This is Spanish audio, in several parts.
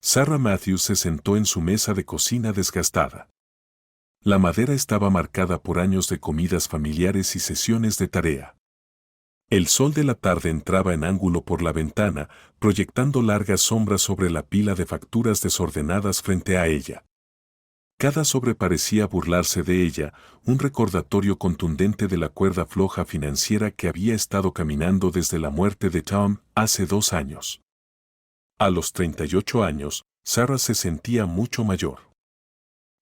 Sarah Matthews se sentó en su mesa de cocina desgastada. La madera estaba marcada por años de comidas familiares y sesiones de tarea. El sol de la tarde entraba en ángulo por la ventana, proyectando largas sombras sobre la pila de facturas desordenadas frente a ella. Cada sobre parecía burlarse de ella, un recordatorio contundente de la cuerda floja financiera que había estado caminando desde la muerte de Tom hace 2 años. A los 38 años, Sarah se sentía mucho mayor.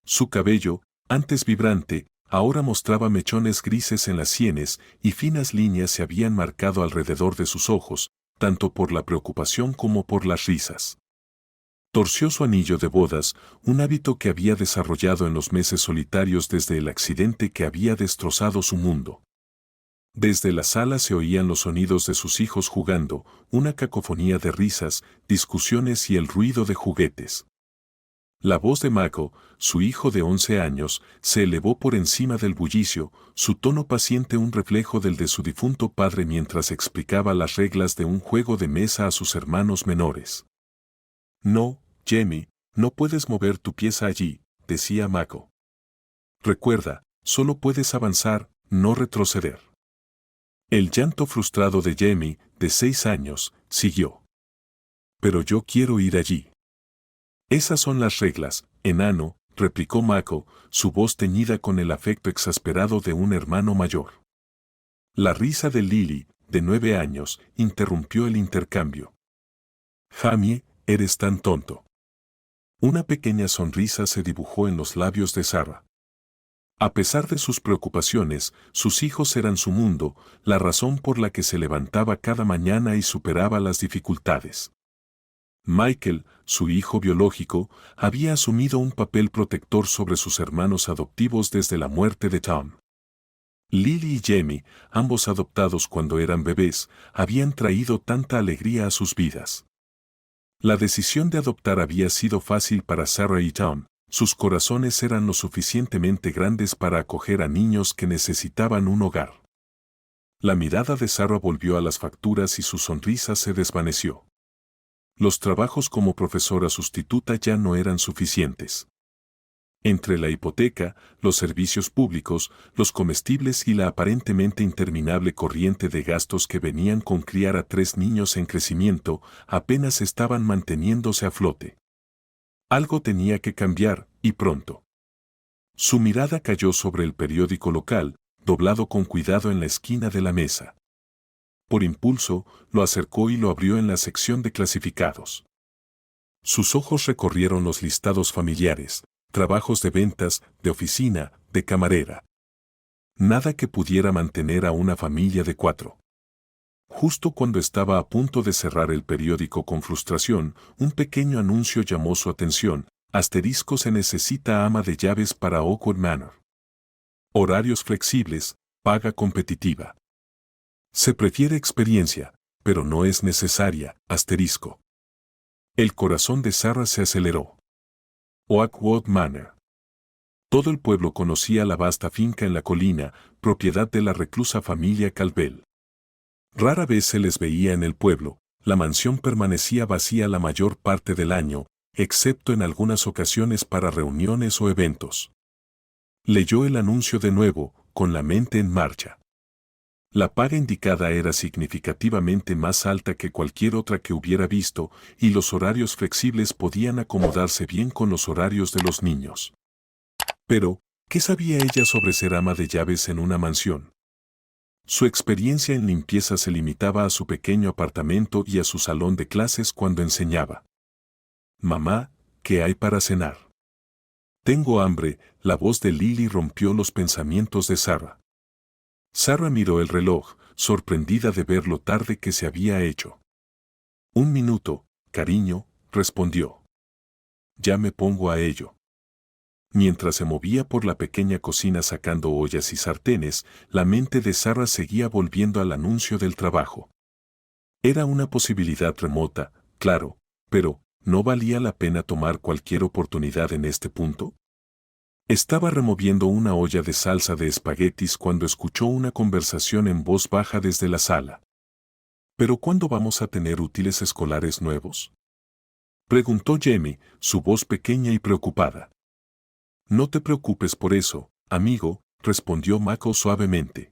Su cabello, antes vibrante, ahora mostraba mechones grises en las sienes y finas líneas se habían marcado alrededor de sus ojos, tanto por la preocupación como por las risas. Torció su anillo de bodas, un hábito que había desarrollado en los meses solitarios desde el accidente que había destrozado su mundo. Desde la sala se oían los sonidos de sus hijos jugando, una cacofonía de risas, discusiones y el ruido de juguetes. La voz de Mako, su hijo de 11 años, se elevó por encima del bullicio, su tono paciente un reflejo del de su difunto padre mientras explicaba las reglas de un juego de mesa a sus hermanos menores. No, Jamie, no puedes mover tu pieza allí, decía Mako. Recuerda, solo puedes avanzar, no retroceder. El llanto frustrado de Jamie, de 6 años, siguió. Pero yo quiero ir allí. Esas son las reglas, enano, replicó Mako, su voz teñida con el afecto exasperado de un hermano mayor. La risa de Lily, de 9 años, interrumpió el intercambio. Jamie, eres tan tonto. Una pequeña sonrisa se dibujó en los labios de Sarah. A pesar de sus preocupaciones, sus hijos eran su mundo, la razón por la que se levantaba cada mañana y superaba las dificultades. Michael, su hijo biológico, había asumido un papel protector sobre sus hermanos adoptivos desde la muerte de Tom. Lily y Jamie, ambos adoptados cuando eran bebés, habían traído tanta alegría a sus vidas. La decisión de adoptar había sido fácil para Sarah y Tom, sus corazones eran lo suficientemente grandes para acoger a niños que necesitaban un hogar. La mirada de Sarah volvió a las facturas y su sonrisa se desvaneció. Los trabajos como profesora sustituta ya no eran suficientes. Entre la hipoteca, los servicios públicos, los comestibles y la aparentemente interminable corriente de gastos que venían con criar a 3 niños en crecimiento, apenas estaban manteniéndose a flote. Algo tenía que cambiar, y pronto. Su mirada cayó sobre el periódico local, doblado con cuidado en la esquina de la mesa. Por impulso, lo acercó y lo abrió en la sección de clasificados. Sus ojos recorrieron los listados familiares, trabajos de ventas, de oficina, de camarera. Nada que pudiera mantener a una familia de 4. Justo cuando estaba a punto de cerrar el periódico con frustración, un pequeño anuncio llamó su atención. Asterisco se necesita ama de llaves para Oakwood Manor. Horarios flexibles, paga competitiva. Se prefiere experiencia, pero no es necesaria, asterisco. El corazón de Sarah se aceleró. Oakwood Manor. Todo el pueblo conocía la vasta finca en la colina, propiedad de la reclusa familia Calvel. Rara vez se les veía en el pueblo, la mansión permanecía vacía la mayor parte del año, excepto en algunas ocasiones para reuniones o eventos. Leyó el anuncio de nuevo, con la mente en marcha. La paga indicada era significativamente más alta que cualquier otra que hubiera visto, y los horarios flexibles podían acomodarse bien con los horarios de los niños. Pero, ¿qué sabía ella sobre ser ama de llaves en una mansión? Su experiencia en limpieza se limitaba a su pequeño apartamento y a su salón de clases cuando enseñaba. Mamá, ¿qué hay para cenar? Tengo hambre, la voz de Lily rompió los pensamientos de Sarah. Sarah miró el reloj, sorprendida de ver lo tarde que se había hecho. 1 minuto, cariño, respondió. Ya me pongo a ello. Mientras se movía por la pequeña cocina sacando ollas y sartenes, la mente de Sarah seguía volviendo al anuncio del trabajo. Era una posibilidad remota, claro, pero ¿no valía la pena tomar cualquier oportunidad en este punto? Estaba removiendo una olla de salsa de espaguetis cuando escuchó una conversación en voz baja desde la sala. ¿Pero cuándo vamos a tener útiles escolares nuevos? Preguntó Jamie, su voz pequeña y preocupada. No te preocupes por eso, amigo, respondió Mako suavemente.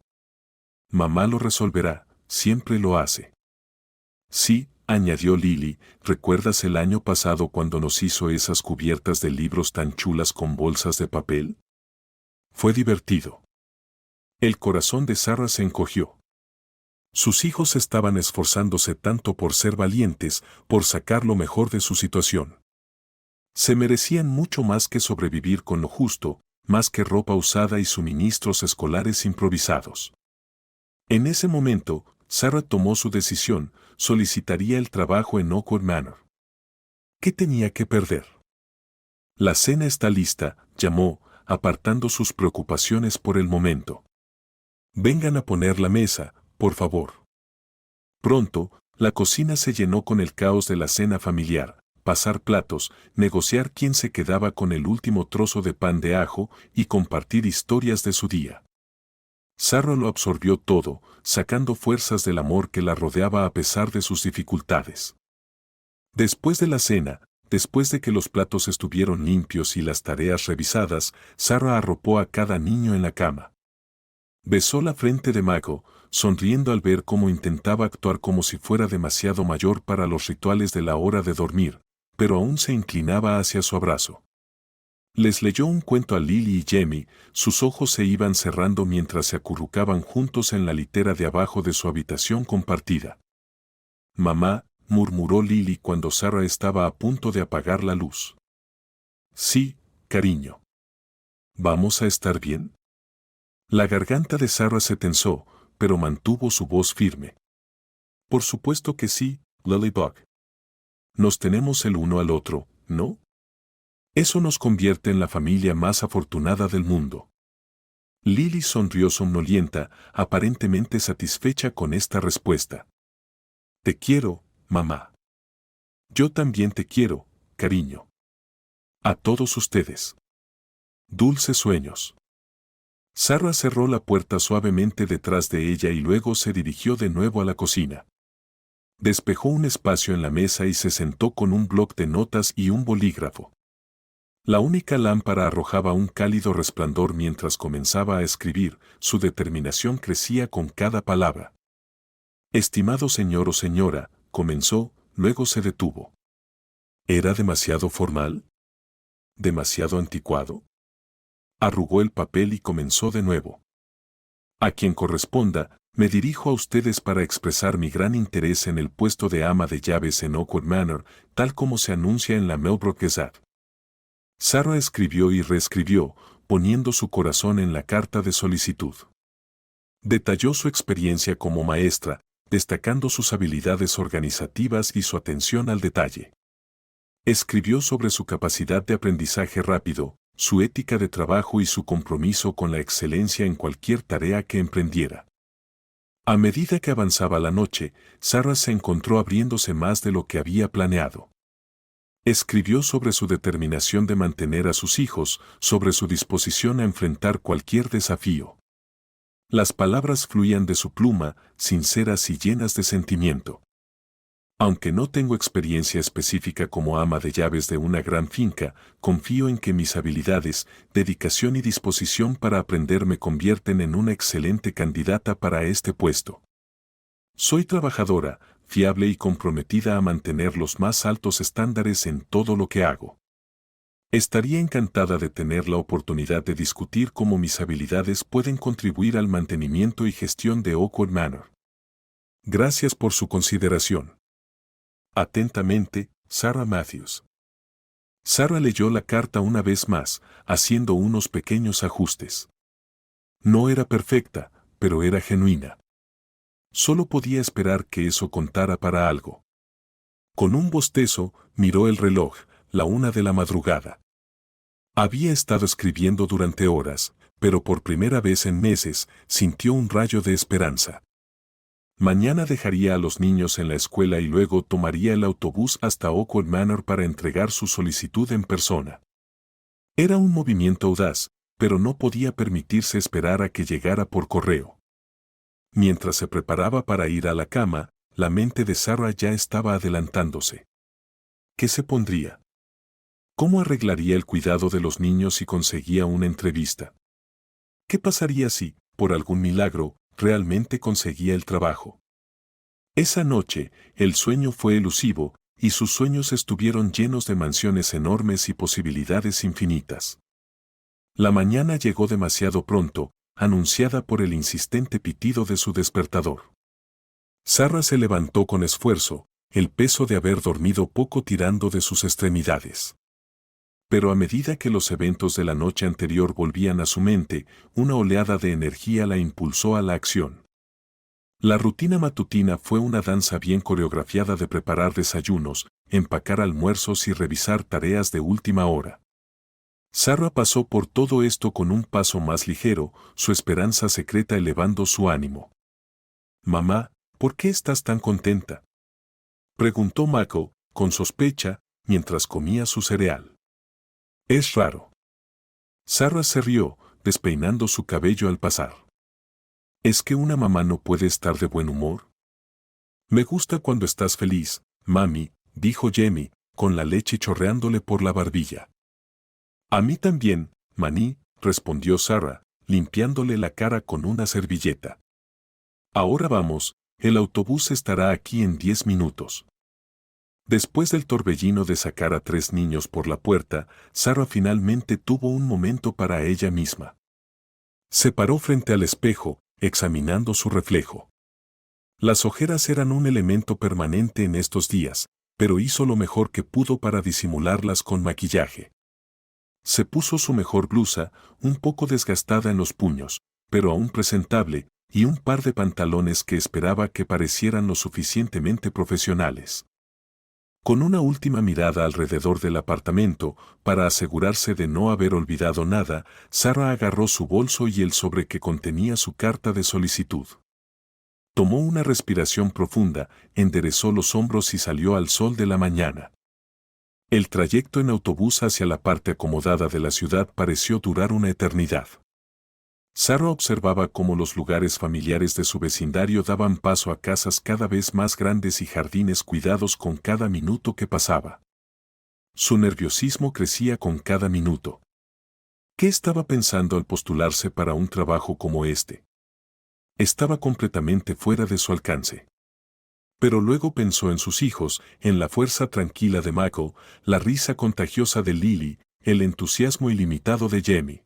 Mamá lo resolverá, siempre lo hace. Sí, añadió Lily, ¿recuerdas el año pasado cuando nos hizo esas cubiertas de libros tan chulas con bolsas de papel? Fue divertido. El corazón de Sarah se encogió. Sus hijos estaban esforzándose tanto por ser valientes, por sacar lo mejor de su situación. Se merecían mucho más que sobrevivir con lo justo, más que ropa usada y suministros escolares improvisados. En ese momento, Sarah tomó su decisión, solicitaría el trabajo en Oakwood Manor. ¿Qué tenía que perder? La cena está lista, llamó, apartando sus preocupaciones por el momento. Vengan a poner la mesa, por favor. Pronto, la cocina se llenó con el caos de la cena familiar, pasar platos, negociar quién se quedaba con el último trozo de pan de ajo y compartir historias de su día. Sarah lo absorbió todo, sacando fuerzas del amor que la rodeaba a pesar de sus dificultades. Después de la cena, después de que los platos estuvieron limpios y las tareas revisadas, Sarah arropó a cada niño en la cama. Besó la frente de Mako, sonriendo al ver cómo intentaba actuar como si fuera demasiado mayor para los rituales de la hora de dormir, pero aún se inclinaba hacia su abrazo. Les leyó un cuento a Lily y Jamie, sus ojos se iban cerrando mientras se acurrucaban juntos en la litera de abajo de su habitación compartida. Mamá, murmuró Lily cuando Sarah estaba a punto de apagar la luz. Sí, cariño. ¿Vamos a estar bien? La garganta de Sarah se tensó, pero mantuvo su voz firme. Por supuesto que sí, Lilybug. Nos tenemos el uno al otro, ¿no? Eso nos convierte en la familia más afortunada del mundo. Lily sonrió somnolienta, aparentemente satisfecha con esta respuesta. Te quiero, mamá. Yo también te quiero, cariño. A todos ustedes. Dulces sueños. Sarah cerró la puerta suavemente detrás de ella y luego se dirigió de nuevo a la cocina. Despejó un espacio en la mesa y se sentó con un bloc de notas y un bolígrafo. La única lámpara arrojaba un cálido resplandor mientras comenzaba a escribir, su determinación crecía con cada palabra. Estimado señor o señora, comenzó, luego se detuvo. ¿Era demasiado formal? ¿Demasiado anticuado? Arrugó el papel y comenzó de nuevo. A quien corresponda, me dirijo a ustedes para expresar mi gran interés en el puesto de ama de llaves en Oakwood Manor, tal como se anuncia en la Millbrook Gazette. Sarah escribió y reescribió, poniendo su corazón en la carta de solicitud. Detalló su experiencia como maestra, destacando sus habilidades organizativas y su atención al detalle. Escribió sobre su capacidad de aprendizaje rápido, su ética de trabajo y su compromiso con la excelencia en cualquier tarea que emprendiera. A medida que avanzaba la noche, Sarah se encontró abriéndose más de lo que había planeado. Escribió sobre su determinación de mantener a sus hijos, sobre su disposición a enfrentar cualquier desafío. Las palabras fluían de su pluma, sinceras y llenas de sentimiento. Aunque no tengo experiencia específica como ama de llaves de una gran finca, confío en que mis habilidades, dedicación y disposición para aprender me convierten en una excelente candidata para este puesto. Soy trabajadora, fiable y comprometida a mantener los más altos estándares en todo lo que hago. Estaría encantada de tener la oportunidad de discutir cómo mis habilidades pueden contribuir al mantenimiento y gestión de Oakwood Manor. Gracias por su consideración. Atentamente, Sarah Matthews. Sarah leyó la carta una vez más, haciendo unos pequeños ajustes. No era perfecta, pero era genuina. Solo podía esperar que eso contara para algo. Con un bostezo, miró el reloj, la 1 de la madrugada. Había estado escribiendo durante horas, pero por primera vez en meses, sintió un rayo de esperanza. Mañana dejaría a los niños en la escuela y luego tomaría el autobús hasta Oakwood Manor para entregar su solicitud en persona. Era un movimiento audaz, pero no podía permitirse esperar a que llegara por correo. Mientras se preparaba para ir a la cama, la mente de Sarah ya estaba adelantándose. ¿Qué se pondría? ¿Cómo arreglaría el cuidado de los niños si conseguía una entrevista? ¿Qué pasaría si, por algún milagro, realmente conseguía el trabajo? Esa noche, el sueño fue elusivo, y sus sueños estuvieron llenos de mansiones enormes y posibilidades infinitas. La mañana llegó demasiado pronto, anunciada por el insistente pitido de su despertador. Sarah se levantó con esfuerzo, el peso de haber dormido poco tirando de sus extremidades. Pero a medida que los eventos de la noche anterior volvían a su mente, una oleada de energía la impulsó a la acción. La rutina matutina fue una danza bien coreografiada de preparar desayunos, empacar almuerzos y revisar tareas de última hora. Sarah pasó por todo esto con un paso más ligero, su esperanza secreta elevando su ánimo. «Mamá, ¿por qué estás tan contenta?», preguntó Mako, con sospecha, mientras comía su cereal. «Es raro». Sarah se rió, despeinando su cabello al pasar. ¿Es que una mamá no puede estar de buen humor? «Me gusta cuando estás feliz, mami», dijo Jamie, con la leche chorreándole por la barbilla. «A mí también, maní», respondió Sarah, limpiándole la cara con una servilleta. «Ahora vamos, el autobús estará aquí en 10 minutos». Después del torbellino de sacar a 3 niños por la puerta, Sarah finalmente tuvo un momento para ella misma. Se paró frente al espejo, examinando su reflejo. Las ojeras eran un elemento permanente en estos días, pero hizo lo mejor que pudo para disimularlas con maquillaje. Se puso su mejor blusa, un poco desgastada en los puños, pero aún presentable, y un par de pantalones que esperaba que parecieran lo suficientemente profesionales. Con una última mirada alrededor del apartamento, para asegurarse de no haber olvidado nada, Sarah agarró su bolso y el sobre que contenía su carta de solicitud. Tomó una respiración profunda, enderezó los hombros y salió al sol de la mañana. El trayecto en autobús hacia la parte acomodada de la ciudad pareció durar una eternidad. Sarah observaba cómo los lugares familiares de su vecindario daban paso a casas cada vez más grandes y jardines cuidados con cada minuto que pasaba. Su nerviosismo crecía con cada minuto. ¿Qué estaba pensando al postularse para un trabajo como este? Estaba completamente fuera de su alcance. Pero luego pensó en sus hijos, en la fuerza tranquila de Mako, la risa contagiosa de Lily, el entusiasmo ilimitado de Jamie.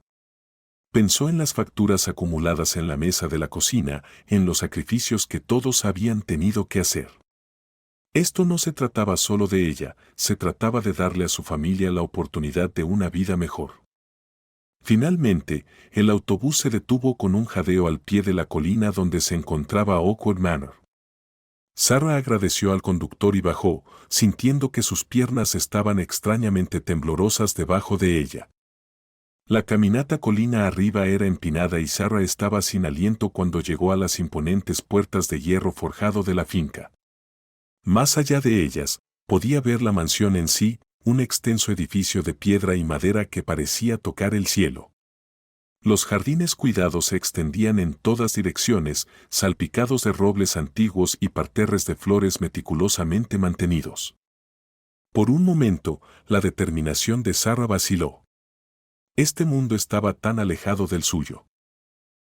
Pensó en las facturas acumuladas en la mesa de la cocina, en los sacrificios que todos habían tenido que hacer. Esto no se trataba solo de ella, se trataba de darle a su familia la oportunidad de una vida mejor. Finalmente, el autobús se detuvo con un jadeo al pie de la colina donde se encontraba Awkward Manor. Sarah agradeció al conductor y bajó, sintiendo que sus piernas estaban extrañamente temblorosas debajo de ella. La caminata colina arriba era empinada y Sarah estaba sin aliento cuando llegó a las imponentes puertas de hierro forjado de la finca. Más allá de ellas, podía ver la mansión en sí, un extenso edificio de piedra y madera que parecía tocar el cielo. Los jardines cuidados se extendían en todas direcciones, salpicados de robles antiguos y parterres de flores meticulosamente mantenidos. Por un momento, la determinación de Sarah vaciló. Este mundo estaba tan alejado del suyo.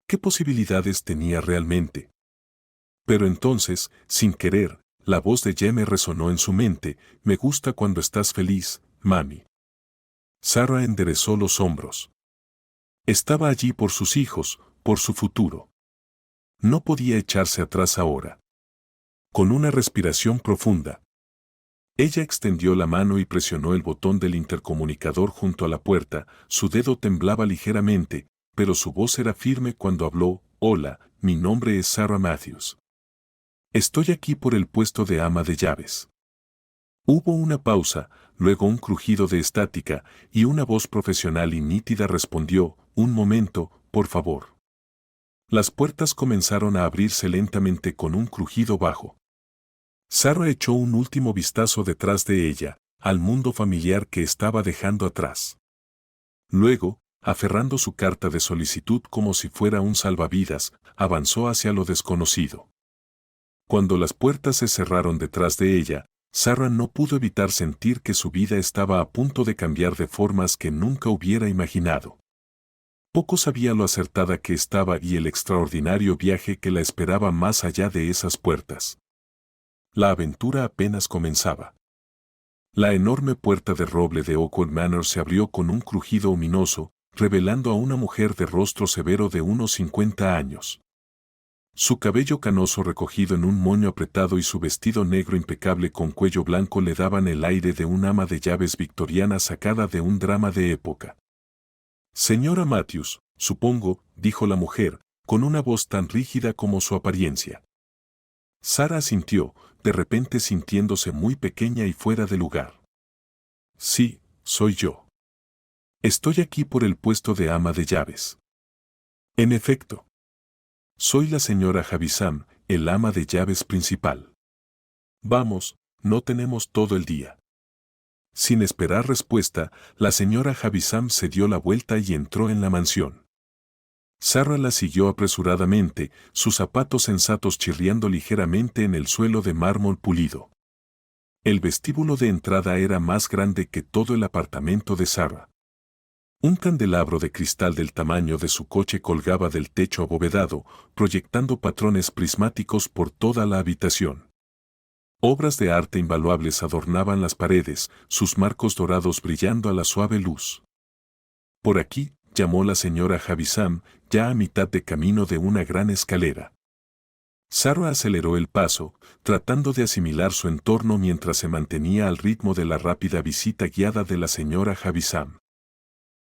¿Qué posibilidades tenía realmente? Pero entonces, sin querer, la voz de Jamie resonó en su mente: «Me gusta cuando estás feliz, mami». Sarah enderezó los hombros. Estaba allí por sus hijos, por su futuro. No podía echarse atrás ahora. Con una respiración profunda, ella extendió la mano y presionó el botón del intercomunicador junto a la puerta. Su dedo temblaba ligeramente, pero su voz era firme cuando habló: «Hola, mi nombre es Sarah Matthews. Estoy aquí por el puesto de ama de llaves». Hubo una pausa, luego un crujido de estática, y una voz profesional y nítida respondió: «Un momento, por favor». Las puertas comenzaron a abrirse lentamente con un crujido bajo. Sarah echó un último vistazo detrás de ella, al mundo familiar que estaba dejando atrás. Luego, aferrando su carta de solicitud como si fuera un salvavidas, avanzó hacia lo desconocido. Cuando las puertas se cerraron detrás de ella, Sarah no pudo evitar sentir que su vida estaba a punto de cambiar de formas que nunca hubiera imaginado. Poco sabía lo acertada que estaba y el extraordinario viaje que la esperaba más allá de esas puertas. La aventura apenas comenzaba. La enorme puerta de roble de Oakwood Manor se abrió con un crujido ominoso, revelando a una mujer de rostro severo de unos 50 años. Su cabello canoso recogido en un moño apretado y su vestido negro impecable con cuello blanco le daban el aire de un ama de llaves victoriana sacada de un drama de época. «Señora Matthews, supongo», dijo la mujer, con una voz tan rígida como su apariencia. Sarah asintió, de repente sintiéndose muy pequeña y fuera de lugar. «Sí, soy yo. Estoy aquí por el puesto de ama de llaves». «En efecto. Soy la señora Havisham, el ama de llaves principal». «Vamos, no tenemos todo el día». Sin esperar respuesta, la señora Havisham se dio la vuelta y entró en la mansión. Sarah la siguió apresuradamente, sus zapatos sensatos chirriando ligeramente en el suelo de mármol pulido. El vestíbulo de entrada era más grande que todo el apartamento de Sarah. Un candelabro de cristal del tamaño de su coche colgaba del techo abovedado, proyectando patrones prismáticos por toda la habitación. Obras de arte invaluables adornaban las paredes, sus marcos dorados brillando a la suave luz. «Por aquí», llamó la señora Havisham, ya a mitad de camino de una gran escalera. Sarah aceleró el paso, tratando de asimilar su entorno mientras se mantenía al ritmo de la rápida visita guiada de la señora Havisham.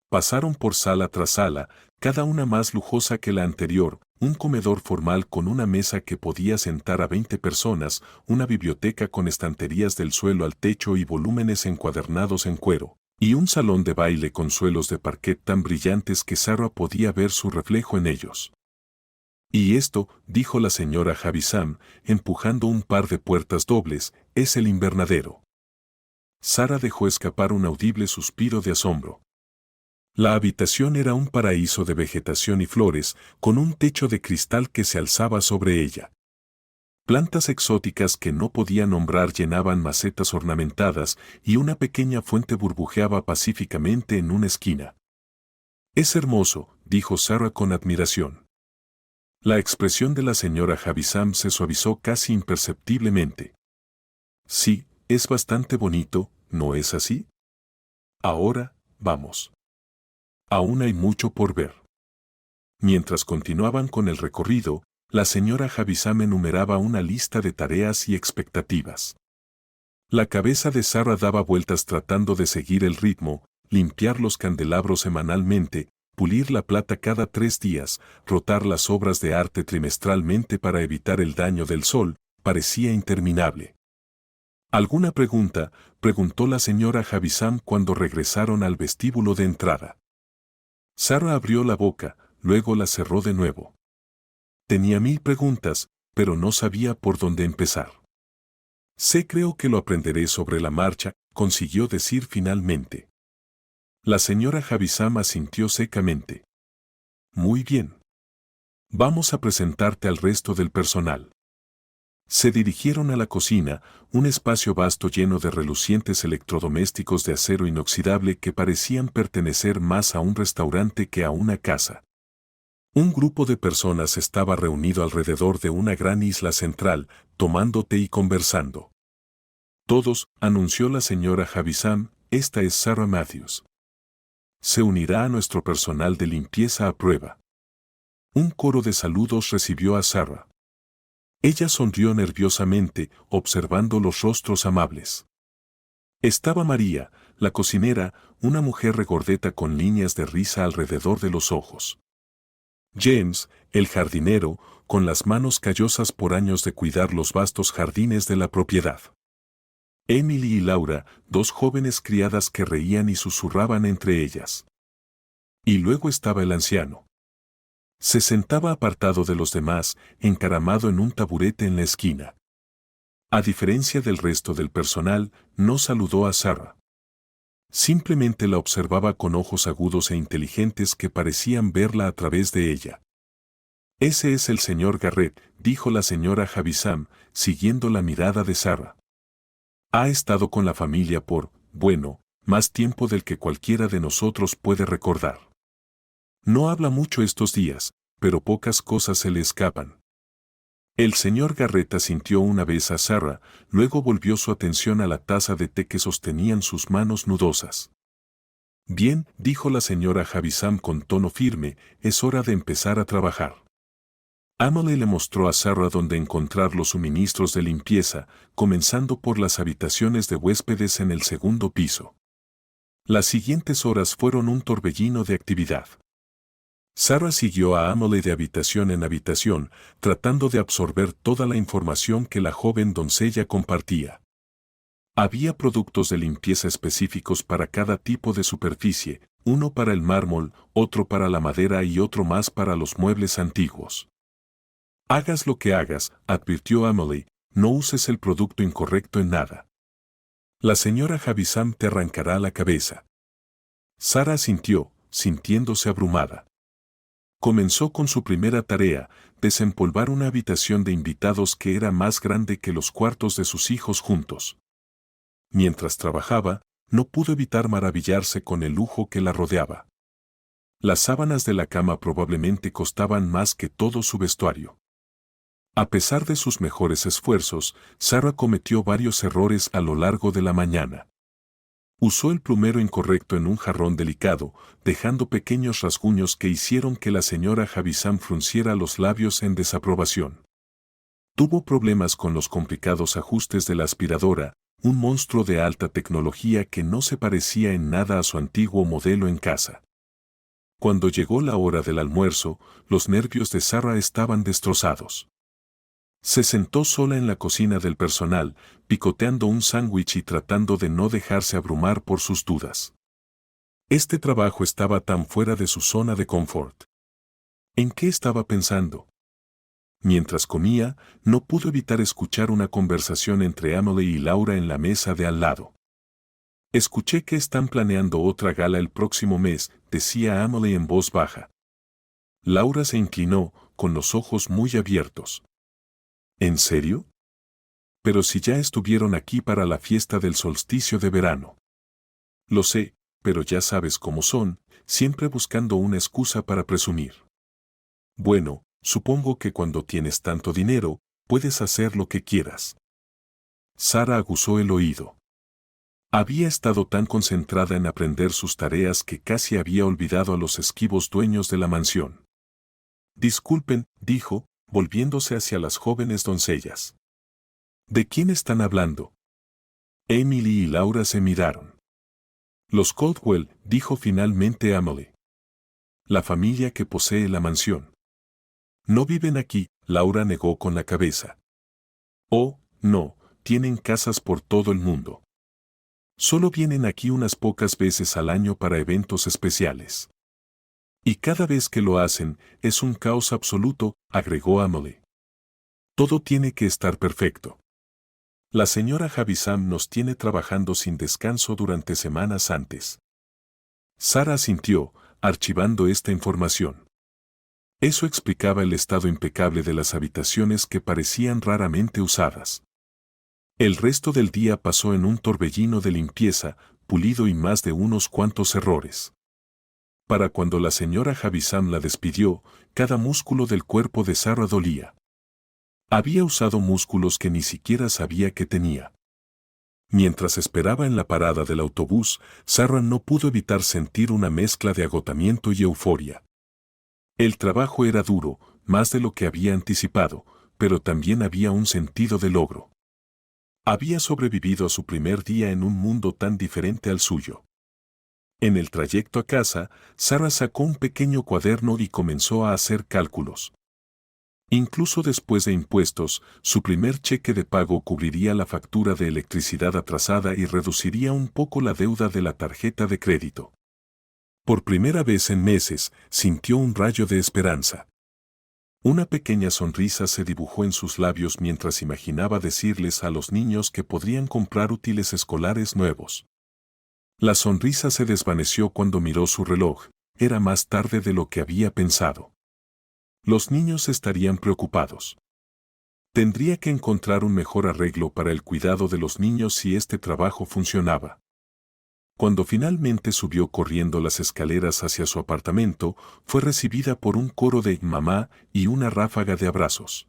Pasaron por sala tras sala, cada una más lujosa que la anterior, un comedor formal con una mesa que podía sentar a 20 personas, una biblioteca con estanterías del suelo al techo y volúmenes encuadernados en cuero, y un salón de baile con suelos de parquet tan brillantes que Sarah podía ver su reflejo en ellos. «Y esto», dijo la señora Havisham, empujando un par de puertas dobles, «es el invernadero». Sarah dejó escapar un audible suspiro de asombro. La habitación era un paraíso de vegetación y flores, con un techo de cristal que se alzaba sobre ella. Plantas exóticas que no podía nombrar llenaban macetas ornamentadas y una pequeña fuente burbujeaba pacíficamente en una esquina. «Es hermoso», dijo Sarah con admiración. La expresión de la señora Havisham se suavizó casi imperceptiblemente. «Sí, es bastante bonito, ¿no es así? Ahora, vamos. Aún hay mucho por ver». Mientras continuaban con el recorrido, la señora Havisham enumeraba una lista de tareas y expectativas. La cabeza de Sarah daba vueltas tratando de seguir el ritmo, limpiar los candelabros semanalmente, pulir la plata cada 3 días, rotar las obras de arte trimestralmente para evitar el daño del sol, parecía interminable. «¿Alguna pregunta?», preguntó la señora Havisham cuando regresaron al vestíbulo de entrada. Sarah abrió la boca, luego la cerró de nuevo. Tenía 1000 preguntas, pero no sabía por dónde empezar. «Creo que lo aprenderé sobre la marcha», consiguió decir finalmente. La señora Havisham asintió secamente. «Muy bien. Vamos a presentarte al resto del personal». Se dirigieron a la cocina, un espacio vasto lleno de relucientes electrodomésticos de acero inoxidable que parecían pertenecer más a un restaurante que a una casa. Un grupo de personas estaba reunido alrededor de una gran isla central, tomando té y conversando. «Todos», anunció la señora Havisham, «esta es Sarah Matthews. Se unirá a nuestro personal de limpieza a prueba». Un coro de saludos recibió a Sarah. Ella sonrió nerviosamente, observando los rostros amables. Estaba María, la cocinera, una mujer regordeta con líneas de risa alrededor de los ojos. James, el jardinero, con las manos callosas por años de cuidar los vastos jardines de la propiedad. Emily y Laura, 2 jóvenes criadas que reían y susurraban entre ellas. Y luego estaba el anciano. Se sentaba apartado de los demás, encaramado en un taburete en la esquina. A diferencia del resto del personal, no saludó a Sarah. Simplemente la observaba con ojos agudos e inteligentes que parecían verla a través de ella. «Ese es el señor Garrett», dijo la señora Havisham, siguiendo la mirada de Sarah. Ha estado con la familia por, bueno, más tiempo del que cualquiera de nosotros puede recordar. No habla mucho estos días, pero pocas cosas se le escapan. El señor Garrett sintió una vez a Sarah, luego volvió su atención a la taza de té que sostenían sus manos nudosas. Bien, dijo la señora Havisham con tono firme, es hora de empezar a trabajar. Emily le mostró a Sarah dónde encontrar los suministros de limpieza, comenzando por las habitaciones de huéspedes en el segundo piso. Las siguientes horas fueron un torbellino de actividad. Sarah siguió a Emily de habitación en habitación, tratando de absorber toda la información que la joven doncella compartía. Había productos de limpieza específicos para cada tipo de superficie, uno para el mármol, otro para la madera y otro más para los muebles antiguos. Hagas lo que hagas, advirtió Emily, no uses el producto incorrecto en nada. La señora Havisham te arrancará la cabeza. Sarah asintió, sintiéndose abrumada. Comenzó con su primera tarea, desempolvar una habitación de invitados que era más grande que los cuartos de sus hijos juntos. Mientras trabajaba, no pudo evitar maravillarse con el lujo que la rodeaba. Las sábanas de la cama probablemente costaban más que todo su vestuario. A pesar de sus mejores esfuerzos, Sarah cometió varios errores a lo largo de la mañana. Usó el plumero incorrecto en un jarrón delicado, dejando pequeños rasguños que hicieron que la señora Havisham frunciera los labios en desaprobación. Tuvo problemas con los complicados ajustes de la aspiradora, un monstruo de alta tecnología que no se parecía en nada a su antiguo modelo en casa. Cuando llegó la hora del almuerzo, los nervios de Sarah estaban destrozados. Se sentó sola en la cocina del personal, picoteando un sándwich y tratando de no dejarse abrumar por sus dudas. Este trabajo estaba tan fuera de su zona de confort. ¿En qué estaba pensando? Mientras comía, no pudo evitar escuchar una conversación entre Emily y Laura en la mesa de al lado. Escuché que están planeando otra gala el próximo mes, decía Emily en voz baja. Laura se inclinó, con los ojos muy abiertos. ¿En serio? Pero si ya estuvieron aquí para la fiesta del solsticio de verano. Lo sé, pero ya sabes cómo son, siempre buscando una excusa para presumir. Bueno, supongo que cuando tienes tanto dinero, puedes hacer lo que quieras. Sarah aguzó el oído. Había estado tan concentrada en aprender sus tareas que casi había olvidado a los esquivos dueños de la mansión. Disculpen, dijo, volviéndose hacia las jóvenes doncellas. ¿De quién están hablando? Emily y Laura se miraron. Los Caldwell, dijo finalmente Emily. La familia que posee la mansión. No viven aquí, Laura negó con la cabeza. Oh, no, tienen casas por todo el mundo. Solo vienen aquí unas pocas veces al año para eventos especiales. Y cada vez que lo hacen, es un caos absoluto, agregó Emily. Todo tiene que estar perfecto. La señora Havisham nos tiene trabajando sin descanso durante semanas antes. Sarah asintió, archivando esta información. Eso explicaba el estado impecable de las habitaciones que parecían raramente usadas. El resto del día pasó en un torbellino de limpieza, pulido y más de unos cuantos errores. Para cuando la señora Havisham la despidió, cada músculo del cuerpo de Sarah dolía. Había usado músculos que ni siquiera sabía que tenía. Mientras esperaba en la parada del autobús, Sarah no pudo evitar sentir una mezcla de agotamiento y euforia. El trabajo era duro, más de lo que había anticipado, pero también había un sentido de logro. Había sobrevivido a su primer día en un mundo tan diferente al suyo. En el trayecto a casa, Sarah sacó un pequeño cuaderno y comenzó a hacer cálculos. Incluso después de impuestos, su primer cheque de pago cubriría la factura de electricidad atrasada y reduciría un poco la deuda de la tarjeta de crédito. Por primera vez en meses, sintió un rayo de esperanza. Una pequeña sonrisa se dibujó en sus labios mientras imaginaba decirles a los niños que podrían comprar útiles escolares nuevos. La sonrisa se desvaneció cuando miró su reloj, era más tarde de lo que había pensado. Los niños estarían preocupados. Tendría que encontrar un mejor arreglo para el cuidado de los niños si este trabajo funcionaba. Cuando finalmente subió corriendo las escaleras hacia su apartamento, fue recibida por un coro de mamá y una ráfaga de abrazos.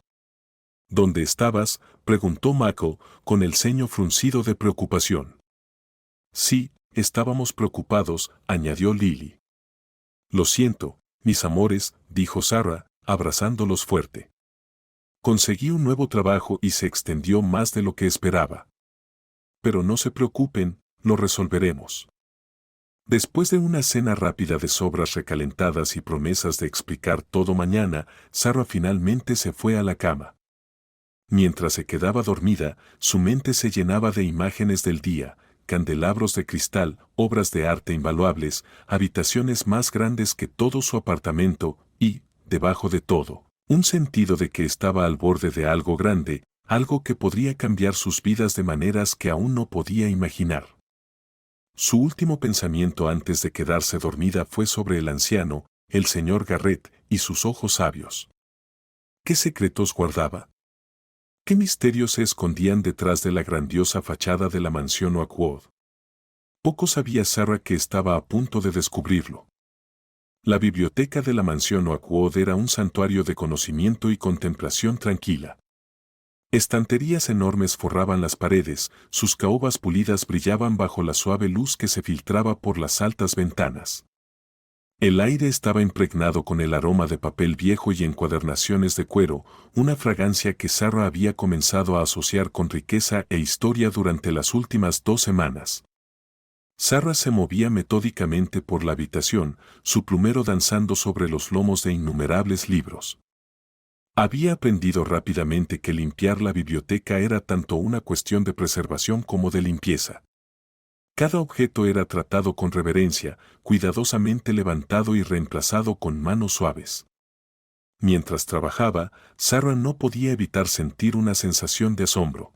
¿Dónde estabas?, preguntó Michael, con el ceño fruncido de preocupación. Sí, estábamos preocupados, añadió Lily. Lo siento, mis amores, dijo Sarah, abrazándolos fuerte. Conseguí un nuevo trabajo y se extendió más de lo que esperaba. Pero no se preocupen, lo resolveremos. Después de una cena rápida de sobras recalentadas y promesas de explicar todo mañana, Sarah finalmente se fue a la cama. Mientras se quedaba dormida, su mente se llenaba de imágenes del día, candelabros de cristal, obras de arte invaluables, habitaciones más grandes que todo su apartamento y, debajo de todo, un sentido de que estaba al borde de algo grande, algo que podría cambiar sus vidas de maneras que aún no podía imaginar. Su último pensamiento antes de quedarse dormida fue sobre el anciano, el señor Garrett, y sus ojos sabios. ¿Qué secretos guardaba? ¿Qué misterios se escondían detrás de la grandiosa fachada de la mansión Oakwood? Poco sabía Sarah que estaba a punto de descubrirlo. La biblioteca de la mansión Oakwood era un santuario de conocimiento y contemplación tranquila. Estanterías enormes forraban las paredes, sus caobas pulidas brillaban bajo la suave luz que se filtraba por las altas ventanas. El aire estaba impregnado con el aroma de papel viejo y encuadernaciones de cuero, una fragancia que Sarah había comenzado a asociar con riqueza e historia durante las últimas 2 semanas. Sarah se movía metódicamente por la habitación, su plumero danzando sobre los lomos de innumerables libros. Había aprendido rápidamente que limpiar la biblioteca era tanto una cuestión de preservación como de limpieza. Cada objeto era tratado con reverencia, cuidadosamente levantado y reemplazado con manos suaves. Mientras trabajaba, Sarah no podía evitar sentir una sensación de asombro.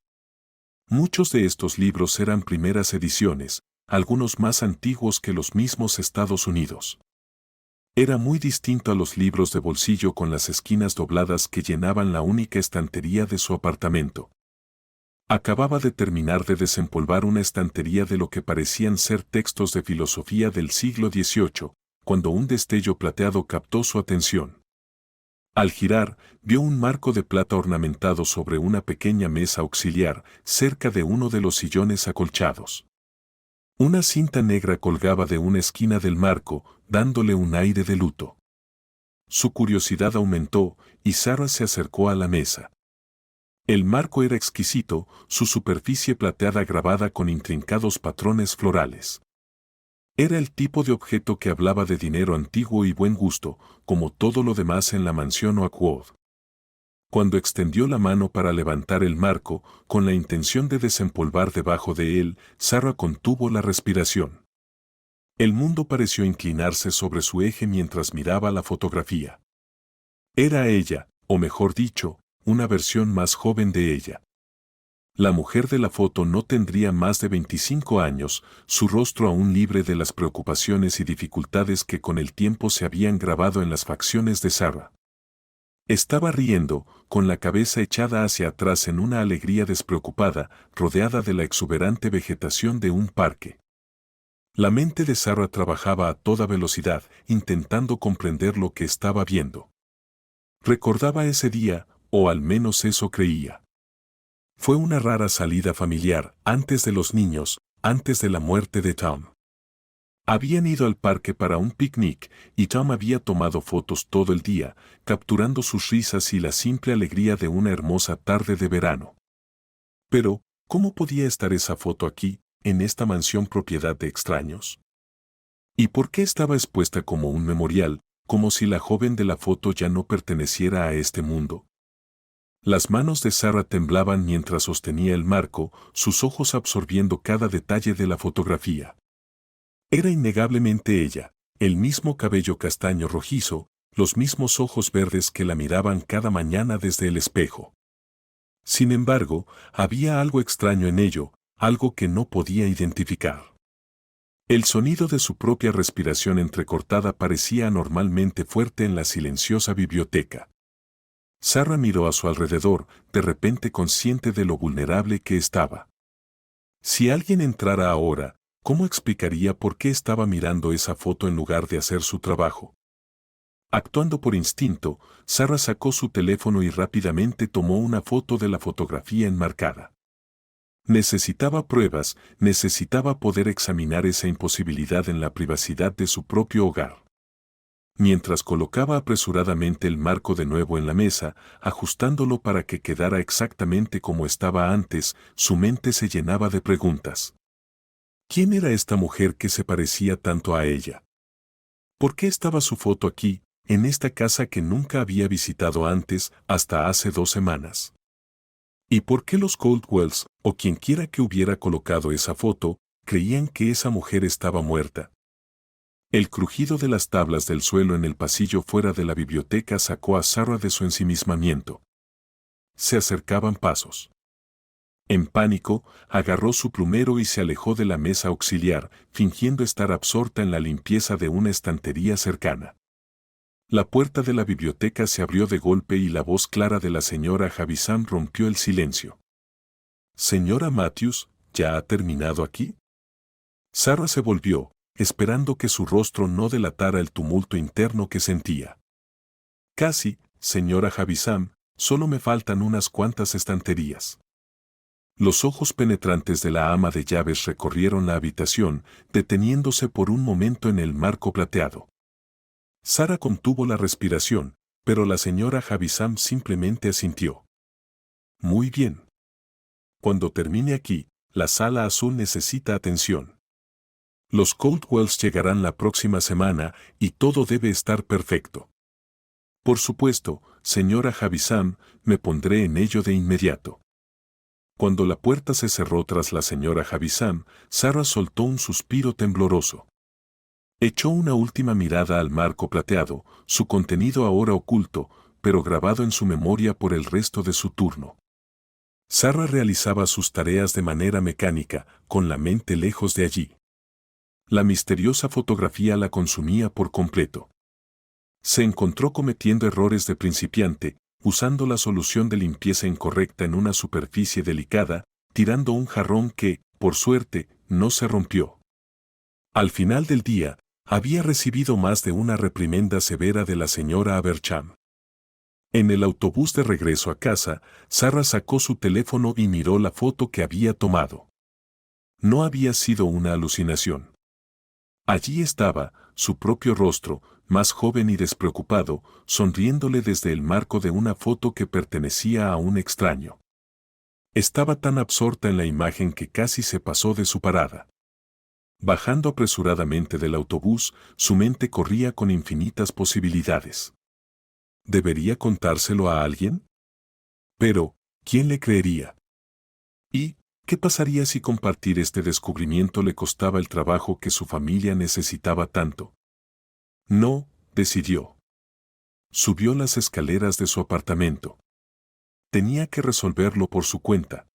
Muchos de estos libros eran primeras ediciones, algunos más antiguos que los mismos Estados Unidos. Era muy distinto a los libros de bolsillo con las esquinas dobladas que llenaban la única estantería de su apartamento. Acababa de terminar de desempolvar una estantería de lo que parecían ser textos de filosofía del siglo XVIII, cuando un destello plateado captó su atención. Al girar, vio un marco de plata ornamentado sobre una pequeña mesa auxiliar, cerca de uno de los sillones acolchados. Una cinta negra colgaba de una esquina del marco, dándole un aire de luto. Su curiosidad aumentó, y Sarah se acercó a la mesa. El marco era exquisito, su superficie plateada grabada con intrincados patrones florales. Era el tipo de objeto que hablaba de dinero antiguo y buen gusto, como todo lo demás en la mansión Oakwood. Cuando extendió la mano para levantar el marco, con la intención de desempolvar debajo de él, Sarah contuvo la respiración. El mundo pareció inclinarse sobre su eje mientras miraba la fotografía. Era ella, o mejor dicho, una versión más joven de ella. La mujer de la foto no tendría más de 25 años, su rostro aún libre de las preocupaciones y dificultades que con el tiempo se habían grabado en las facciones de Sarah. Estaba riendo, con la cabeza echada hacia atrás en una alegría despreocupada, rodeada de la exuberante vegetación de un parque. La mente de Sarah trabajaba a toda velocidad, intentando comprender lo que estaba viendo. Recordaba ese día, o al menos eso creía. Fue una rara salida familiar, antes de los niños, antes de la muerte de Tom. Habían ido al parque para un picnic, y Tom había tomado fotos todo el día, capturando sus risas y la simple alegría de una hermosa tarde de verano. Pero, ¿cómo podía estar esa foto aquí, en esta mansión propiedad de extraños? ¿Y por qué estaba expuesta como un memorial, como si la joven de la foto ya no perteneciera a este mundo? Las manos de Sarah temblaban mientras sostenía el marco, sus ojos absorbiendo cada detalle de la fotografía. Era innegablemente ella, el mismo cabello castaño rojizo, los mismos ojos verdes que la miraban cada mañana desde el espejo. Sin embargo, había algo extraño en ello, algo que no podía identificar. El sonido de su propia respiración entrecortada parecía anormalmente fuerte en la silenciosa biblioteca. Sarah miró a su alrededor, de repente consciente de lo vulnerable que estaba. Si alguien entrara ahora, ¿cómo explicaría por qué estaba mirando esa foto en lugar de hacer su trabajo? Actuando por instinto, Sarah sacó su teléfono y rápidamente tomó una foto de la fotografía enmarcada. Necesitaba pruebas, necesitaba poder examinar esa imposibilidad en la privacidad de su propio hogar. Mientras colocaba apresuradamente el marco de nuevo en la mesa, ajustándolo para que quedara exactamente como estaba antes, su mente se llenaba de preguntas. ¿Quién era esta mujer que se parecía tanto a ella? ¿Por qué estaba su foto aquí, en esta casa que nunca había visitado antes, hasta hace 2 semanas? ¿Y por qué los Caldwells, o quienquiera que hubiera colocado esa foto, creían que esa mujer estaba muerta? El crujido de las tablas del suelo en el pasillo fuera de la biblioteca sacó a Sarah de su ensimismamiento. Se acercaban pasos. En pánico, agarró su plumero y se alejó de la mesa auxiliar, fingiendo estar absorta en la limpieza de una estantería cercana. La puerta de la biblioteca se abrió de golpe y la voz clara de la señora Havisham rompió el silencio. «Señora Matthews, ¿ya ha terminado aquí?» Sarah se volvió, esperando que su rostro no delatara el tumulto interno que sentía. «Casi, señora Havisham, solo me faltan unas cuantas estanterías». Los ojos penetrantes de la ama de llaves recorrieron la habitación, deteniéndose por un momento en el marco plateado. Sarah contuvo la respiración, pero la señora Havisham simplemente asintió. «Muy bien. Cuando termine aquí, la sala azul necesita atención. Los Caldwells llegarán la próxima semana y todo debe estar perfecto. Por supuesto, señora Havisham, me pondré en ello de inmediato». Cuando la puerta se cerró tras la señora Havisham, Sarah soltó un suspiro tembloroso. Echó una última mirada al marco plateado, su contenido ahora oculto, pero grabado en su memoria por el resto de su turno. Sarah realizaba sus tareas de manera mecánica, con la mente lejos de allí. La misteriosa fotografía la consumía por completo. Se encontró cometiendo errores de principiante, usando la solución de limpieza incorrecta en una superficie delicada, tirando un jarrón que, por suerte, no se rompió. Al final del día, había recibido más de una reprimenda severa de la señora Havisham. En el autobús de regreso a casa, Sarah sacó su teléfono y miró la foto que había tomado. No había sido una alucinación. Allí estaba, su propio rostro, más joven y despreocupado, sonriéndole desde el marco de una foto que pertenecía a un extraño. Estaba tan absorta en la imagen que casi se pasó de su parada. Bajando apresuradamente del autobús, su mente corría con infinitas posibilidades. ¿Debería contárselo a alguien? Pero, ¿quién le creería? ¿Y qué pasaría si compartir este descubrimiento le costaba el trabajo que su familia necesitaba tanto? No, decidió. Subió las escaleras de su apartamento. Tenía que resolverlo por su cuenta.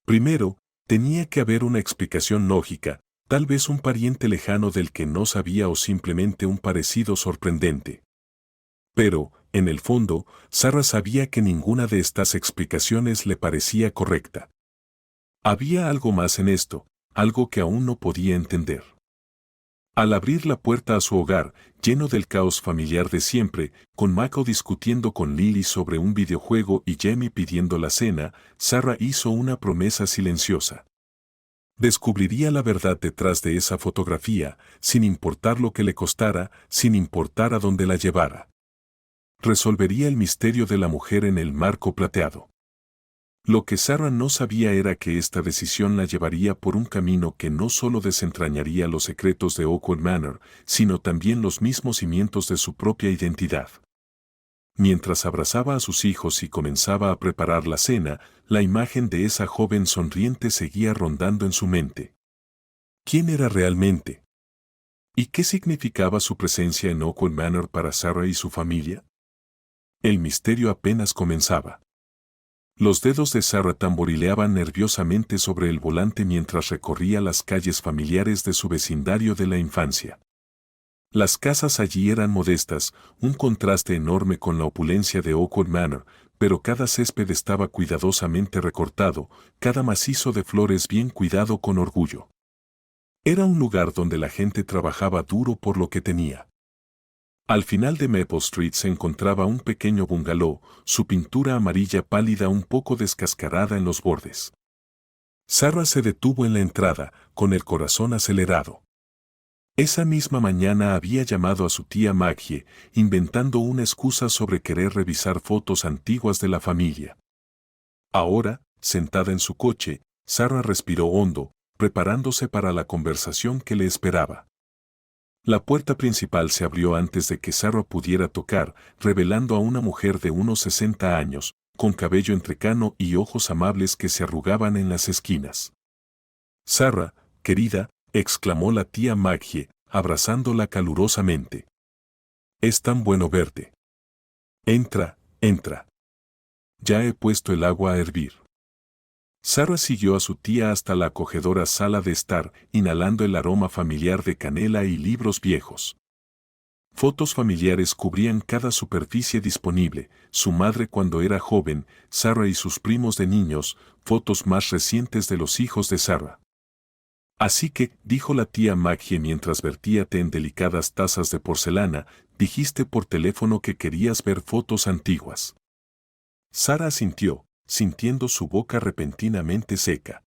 Primero, tenía que haber una explicación lógica, tal vez un pariente lejano del que no sabía o simplemente un parecido sorprendente. Pero, en el fondo, Sarah sabía que ninguna de estas explicaciones le parecía correcta. Había algo más en esto, algo que aún no podía entender. Al abrir la puerta a su hogar, lleno del caos familiar de siempre, con Mako discutiendo con Lily sobre un videojuego y Jamie pidiendo la cena, Sarah hizo una promesa silenciosa. Descubriría la verdad detrás de esa fotografía, sin importar lo que le costara, sin importar a dónde la llevara. Resolvería el misterio de la mujer en el marco plateado. Lo que Sarah no sabía era que esta decisión la llevaría por un camino que no solo desentrañaría los secretos de Oakwood Manor, sino también los mismos cimientos de su propia identidad. Mientras abrazaba a sus hijos y comenzaba a preparar la cena, la imagen de esa joven sonriente seguía rondando en su mente. ¿Quién era realmente? ¿Y qué significaba su presencia en Oakwood Manor para Sarah y su familia? El misterio apenas comenzaba. Los dedos de Sarah tamborileaban nerviosamente sobre el volante mientras recorría las calles familiares de su vecindario de la infancia. Las casas allí eran modestas, un contraste enorme con la opulencia de Oakwood Manor, pero cada césped estaba cuidadosamente recortado, cada macizo de flores bien cuidado con orgullo. Era un lugar donde la gente trabajaba duro por lo que tenía. Al final de Maple Street se encontraba un pequeño bungalow, su pintura amarilla pálida un poco descascarada en los bordes. Sarah se detuvo en la entrada, con el corazón acelerado. Esa misma mañana había llamado a su tía Maggie, inventando una excusa sobre querer revisar fotos antiguas de la familia. Ahora, sentada en su coche, Sarah respiró hondo, preparándose para la conversación que le esperaba. La puerta principal se abrió antes de que Sarah pudiera tocar, revelando a una mujer de unos 60 años, con cabello entrecano y ojos amables que se arrugaban en las esquinas. «Sarah, querida», exclamó la tía Maggie, abrazándola calurosamente. «Es tan bueno verte. Entra, entra. Ya he puesto el agua a hervir». Sarah siguió a su tía hasta la acogedora sala de estar, inhalando el aroma familiar de canela y libros viejos. Fotos familiares cubrían cada superficie disponible, su madre cuando era joven, Sarah y sus primos de niños, fotos más recientes de los hijos de Sarah. «Así que», dijo la tía Maggie mientras vertía té en delicadas tazas de porcelana, «dijiste por teléfono que querías ver fotos antiguas». Sarah asintió, sintiendo su boca repentinamente seca.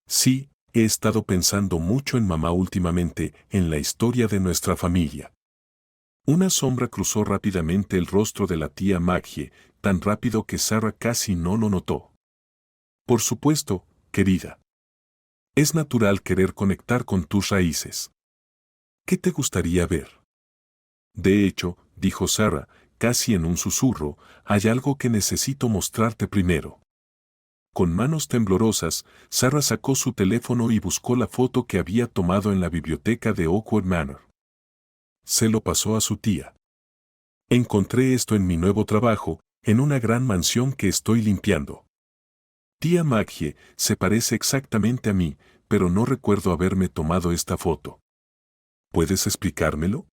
«Sí, he estado pensando mucho en mamá últimamente, en la historia de nuestra familia». Una sombra cruzó rápidamente el rostro de la tía Maggie, tan rápido que Sarah casi no lo notó. «Por supuesto, querida. Es natural querer conectar con tus raíces. ¿Qué te gustaría ver?» «De hecho», dijo Sarah, casi en un susurro, «hay algo que necesito mostrarte primero». Con manos temblorosas, Sarah sacó su teléfono y buscó la foto que había tomado en la biblioteca de Oakwood Manor. Se lo pasó a su tía. «Encontré esto en mi nuevo trabajo, en una gran mansión que estoy limpiando. Tía Maggie, se parece exactamente a mí, pero no recuerdo haberme tomado esta foto. ¿Puedes explicármelo?»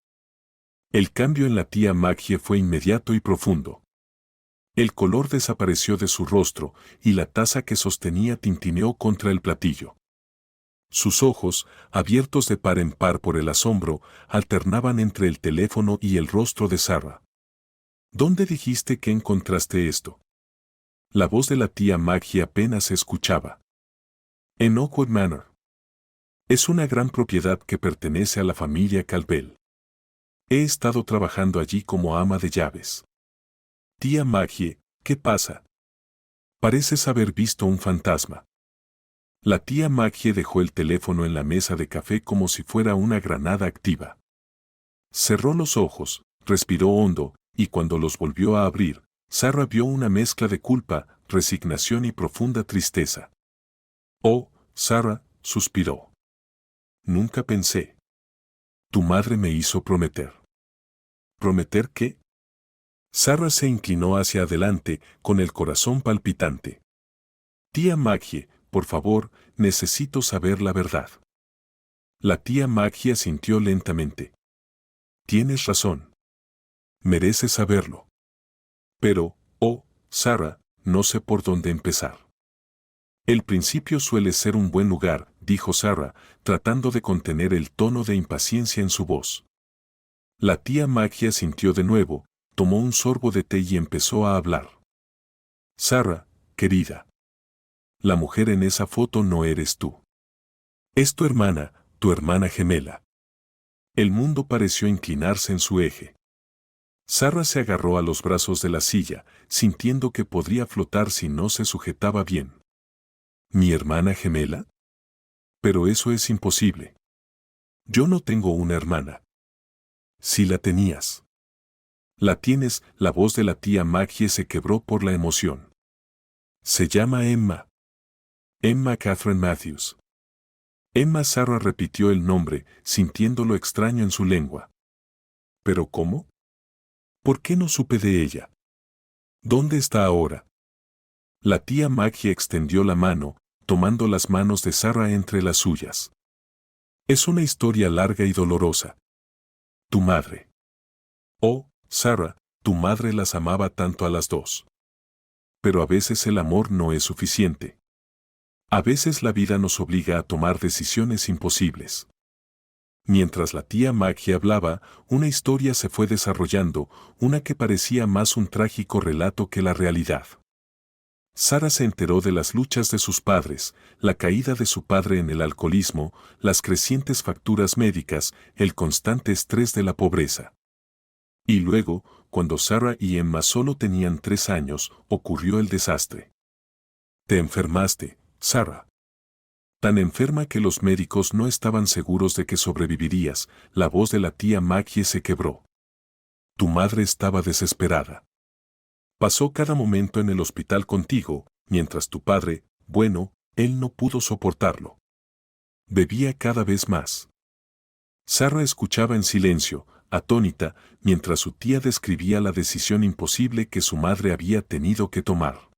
El cambio en la tía Maggie fue inmediato y profundo. El color desapareció de su rostro y la taza que sostenía tintineó contra el platillo. Sus ojos, abiertos de par en par por el asombro, alternaban entre el teléfono y el rostro de Sarah. «¿Dónde dijiste que encontraste esto?» La voz de la tía Maggie apenas se escuchaba. «En Oakwood Manor. Es una gran propiedad que pertenece a la familia Calvel. He estado trabajando allí como ama de llaves». «Tía Maggie, ¿qué pasa? Pareces haber visto un fantasma». La tía Maggie dejó el teléfono en la mesa de café como si fuera una granada activa. Cerró los ojos, respiró hondo, y cuando los volvió a abrir, Sarah vio una mezcla de culpa, resignación y profunda tristeza. «Oh, Sarah», suspiró. «Nunca pensé. Tu madre me hizo prometer». «¿Prometer qué?» Sarah se inclinó hacia adelante, con el corazón palpitante. «Tía Maggie, por favor, necesito saber la verdad». La tía Maggie asintió lentamente. «Tienes razón. Mereces saberlo. Pero, oh, Sarah, no sé por dónde empezar». «El principio suele ser un buen lugar», dijo Sarah, tratando de contener el tono de impaciencia en su voz. La tía Maggie asintió de nuevo, tomó un sorbo de té y empezó a hablar. «Sarah, querida. La mujer en esa foto no eres tú. Es tu hermana gemela». El mundo pareció inclinarse en su eje. Sarah se agarró a los brazos de la silla, sintiendo que podría flotar si no se sujetaba bien. ¿Mi hermana gemela? Pero eso es imposible. Yo no tengo una hermana. Si la tenías. La tienes, la voz de la tía Maggie se quebró por la emoción. Se llama Emma. Emma Catherine Matthews. Emma. Sarah repitió el nombre, sintiendo lo extraño en su lengua. ¿Pero cómo? ¿Por qué no supe de ella? ¿Dónde está ahora? La tía Maggie extendió la mano, tomando las manos de Sarah entre las suyas. Es una historia larga y dolorosa. tu madre. Oh, Sarah, tu madre las amaba tanto a las dos. Pero a veces el amor no es suficiente. A veces la vida nos obliga a tomar decisiones imposibles. Mientras la tía Maggie hablaba, una historia se fue desarrollando, una que parecía más un trágico relato que la realidad. Sarah se enteró de las luchas de sus padres, la caída de su padre en el alcoholismo, las crecientes facturas médicas, el constante estrés de la pobreza. Y luego, cuando Sarah y Emma solo tenían 3 años, ocurrió el desastre. Te enfermaste, Sarah. Tan enferma que los médicos no estaban seguros de que sobrevivirías, la voz de la tía Maggie se quebró. Tu madre estaba desesperada. Pasó cada momento en el hospital contigo, mientras tu padre, bueno, él no pudo soportarlo. Bebía cada vez más. Sarah escuchaba en silencio, atónita, mientras su tía describía la decisión imposible que su madre había tenido que tomar.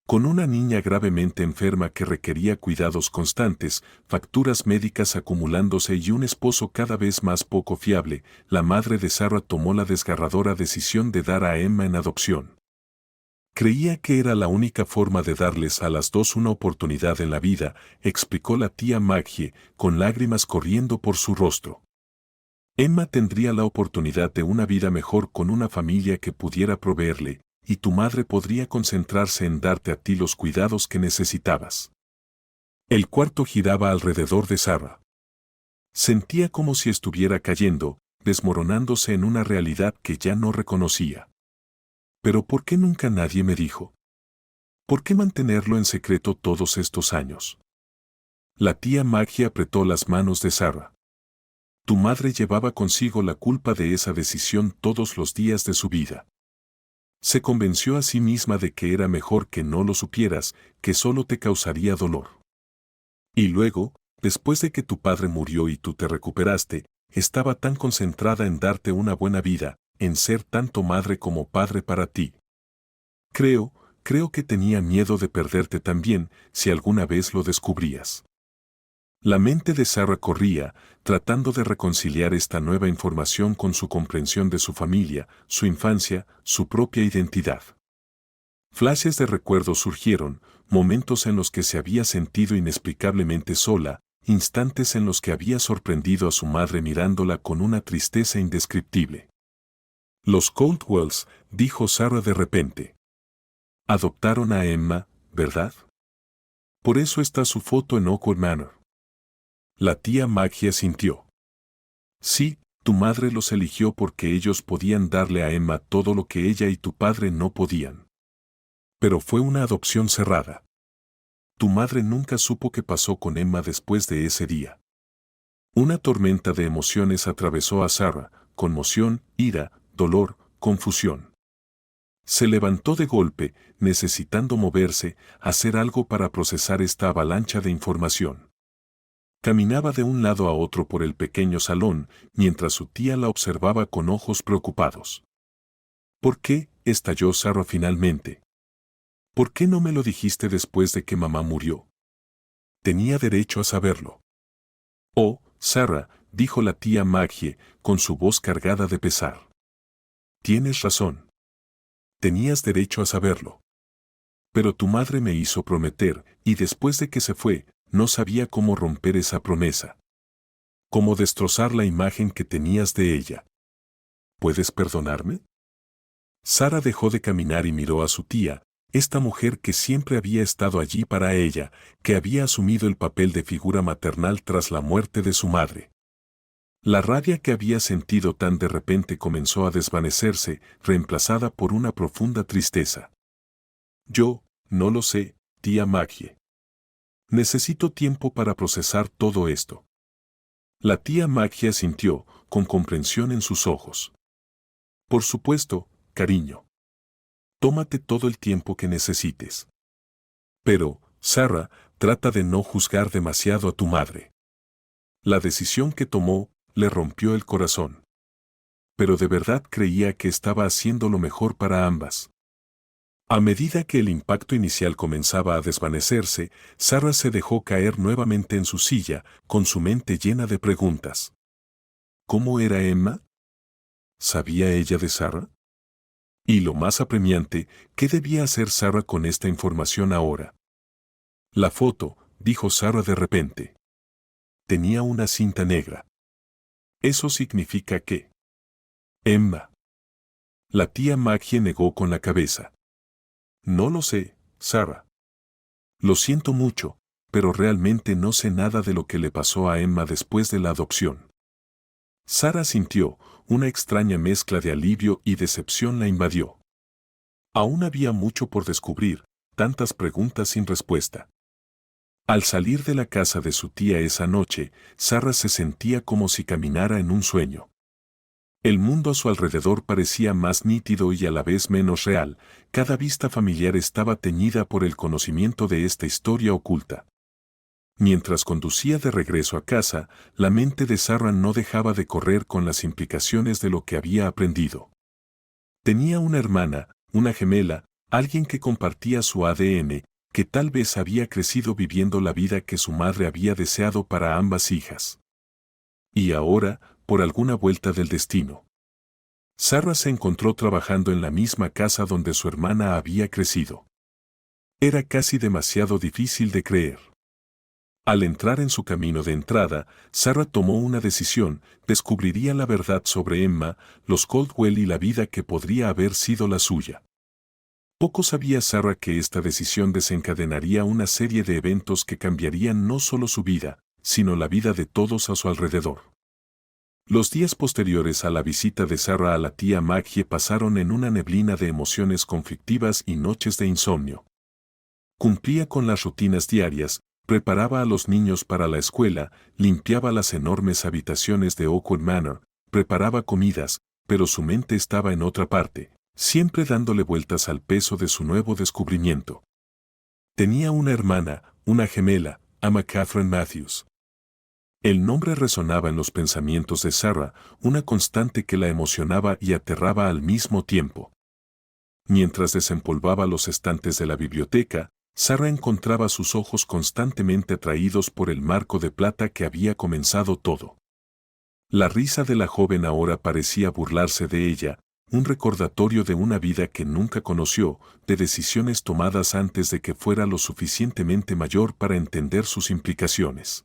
Con una niña gravemente enferma que requería cuidados constantes, facturas médicas acumulándose y un esposo cada vez más poco fiable, la madre de Sarah tomó la desgarradora decisión de dar a Emma en adopción. Creía que era la única forma de darles a las dos una oportunidad en la vida, explicó la tía Maggie, con lágrimas corriendo por su rostro. Emma tendría la oportunidad de una vida mejor con una familia que pudiera proveerle, y tu madre podría concentrarse en darte a ti los cuidados que necesitabas. El cuarto giraba alrededor de Sarah. Sentía como si estuviera cayendo, desmoronándose en una realidad que ya no reconocía. ¿Pero por qué nunca nadie me dijo? ¿Por qué mantenerlo en secreto todos estos años? La tía Maggie apretó las manos de Sarah. Tu madre llevaba consigo la culpa de esa decisión todos los días de su vida. Se convenció a sí misma de que era mejor que no lo supieras, que solo te causaría dolor. Y luego, después de que tu padre murió y tú te recuperaste, estaba tan concentrada en darte una buena vida, en ser tanto madre como padre para ti. Creo que tenía miedo de perderte también, si alguna vez lo descubrías. La mente de Sarah corría, tratando de reconciliar esta nueva información con su comprensión de su familia, su infancia, su propia identidad. Flashes de recuerdos surgieron, momentos en los que se había sentido inexplicablemente sola, instantes en los que había sorprendido a su madre mirándola con una tristeza indescriptible. Los Caldwells, dijo Sarah de repente. Adoptaron a Emma, ¿verdad? Por eso está su foto en Oakwood Manor. La tía Maggie asintió. Sí, tu madre los eligió porque ellos podían darle a Emma todo lo que ella y tu padre no podían. Pero fue una adopción cerrada. Tu madre nunca supo qué pasó con Emma después de ese día. Una tormenta de emociones atravesó a Sarah, conmoción, ira, dolor, confusión. Se levantó de golpe, necesitando moverse, hacer algo para procesar esta avalancha de información. Caminaba de un lado a otro por el pequeño salón, mientras su tía la observaba con ojos preocupados. ¿Por qué? Estalló Sarah finalmente. ¿Por qué no me lo dijiste después de que mamá murió? Tenía derecho a saberlo. Oh, Sarah, dijo la tía Maggie, con su voz cargada de pesar. Tienes razón. Tenías derecho a saberlo. Pero tu madre me hizo prometer, y después de que se fue, no sabía cómo romper esa promesa. Cómo destrozar la imagen que tenías de ella. ¿Puedes perdonarme? Sarah dejó de caminar y miró a su tía, esta mujer que siempre había estado allí para ella, que había asumido el papel de figura maternal tras la muerte de su madre. La rabia que había sentido tan de repente comenzó a desvanecerse, reemplazada por una profunda tristeza. Yo, no lo sé, tía Maggie. Necesito tiempo para procesar todo esto. La tía Maggie asintió, con comprensión en sus ojos. Por supuesto, cariño. Tómate todo el tiempo que necesites. Pero, Sarah, trata de no juzgar demasiado a tu madre. La decisión que tomó le rompió el corazón. Pero de verdad creía que estaba haciendo lo mejor para ambas. A medida que el impacto inicial comenzaba a desvanecerse, Sarah se dejó caer nuevamente en su silla, con su mente llena de preguntas. ¿Cómo era Emma? ¿Sabía ella de Sarah? Y lo más apremiante, ¿qué debía hacer Sarah con esta información ahora? La foto, dijo Sarah de repente. Tenía una cinta negra. ¿Eso significa qué? Emma. La tía Maggie negó con la cabeza. No lo sé, Sarah. Lo siento mucho, pero realmente no sé nada de lo que le pasó a Emma después de la adopción. Sarah sintió, una extraña mezcla de alivio y decepción la invadió. Aún había mucho por descubrir, tantas preguntas sin respuesta. Al salir de la casa de su tía esa noche, Sarah se sentía como si caminara en un sueño. El mundo a su alrededor parecía más nítido y a la vez menos real, cada vista familiar estaba teñida por el conocimiento de esta historia oculta. Mientras conducía de regreso a casa, la mente de Sarah no dejaba de correr con las implicaciones de lo que había aprendido. Tenía una hermana, una gemela, alguien que compartía su ADN, que tal vez había crecido viviendo la vida que su madre había deseado para ambas hijas. Y ahora, por alguna vuelta del destino, Sarah se encontró trabajando en la misma casa donde su hermana había crecido. Era casi demasiado difícil de creer. Al entrar en su camino de entrada, Sarah tomó una decisión, descubriría la verdad sobre Emma, los Caldwell y la vida que podría haber sido la suya. Poco sabía Sarah que esta decisión desencadenaría una serie de eventos que cambiarían no solo su vida, sino la vida de todos a su alrededor. Los días posteriores a la visita de Sarah a la tía Maggie pasaron en una neblina de emociones conflictivas y noches de insomnio. Cumplía con las rutinas diarias, preparaba a los niños para la escuela, limpiaba las enormes habitaciones de Oakwood Manor, preparaba comidas, pero su mente estaba en otra parte, siempre dándole vueltas al peso de su nuevo descubrimiento. Tenía una hermana, una gemela, Emma Catherine Matthews. El nombre resonaba en los pensamientos de Sarah, una constante que la emocionaba y aterraba al mismo tiempo. Mientras desempolvaba los estantes de la biblioteca, Sarah encontraba sus ojos constantemente atraídos por el marco de plata que había comenzado todo. La risa de la joven ahora parecía burlarse de ella, un recordatorio de una vida que nunca conoció, de decisiones tomadas antes de que fuera lo suficientemente mayor para entender sus implicaciones.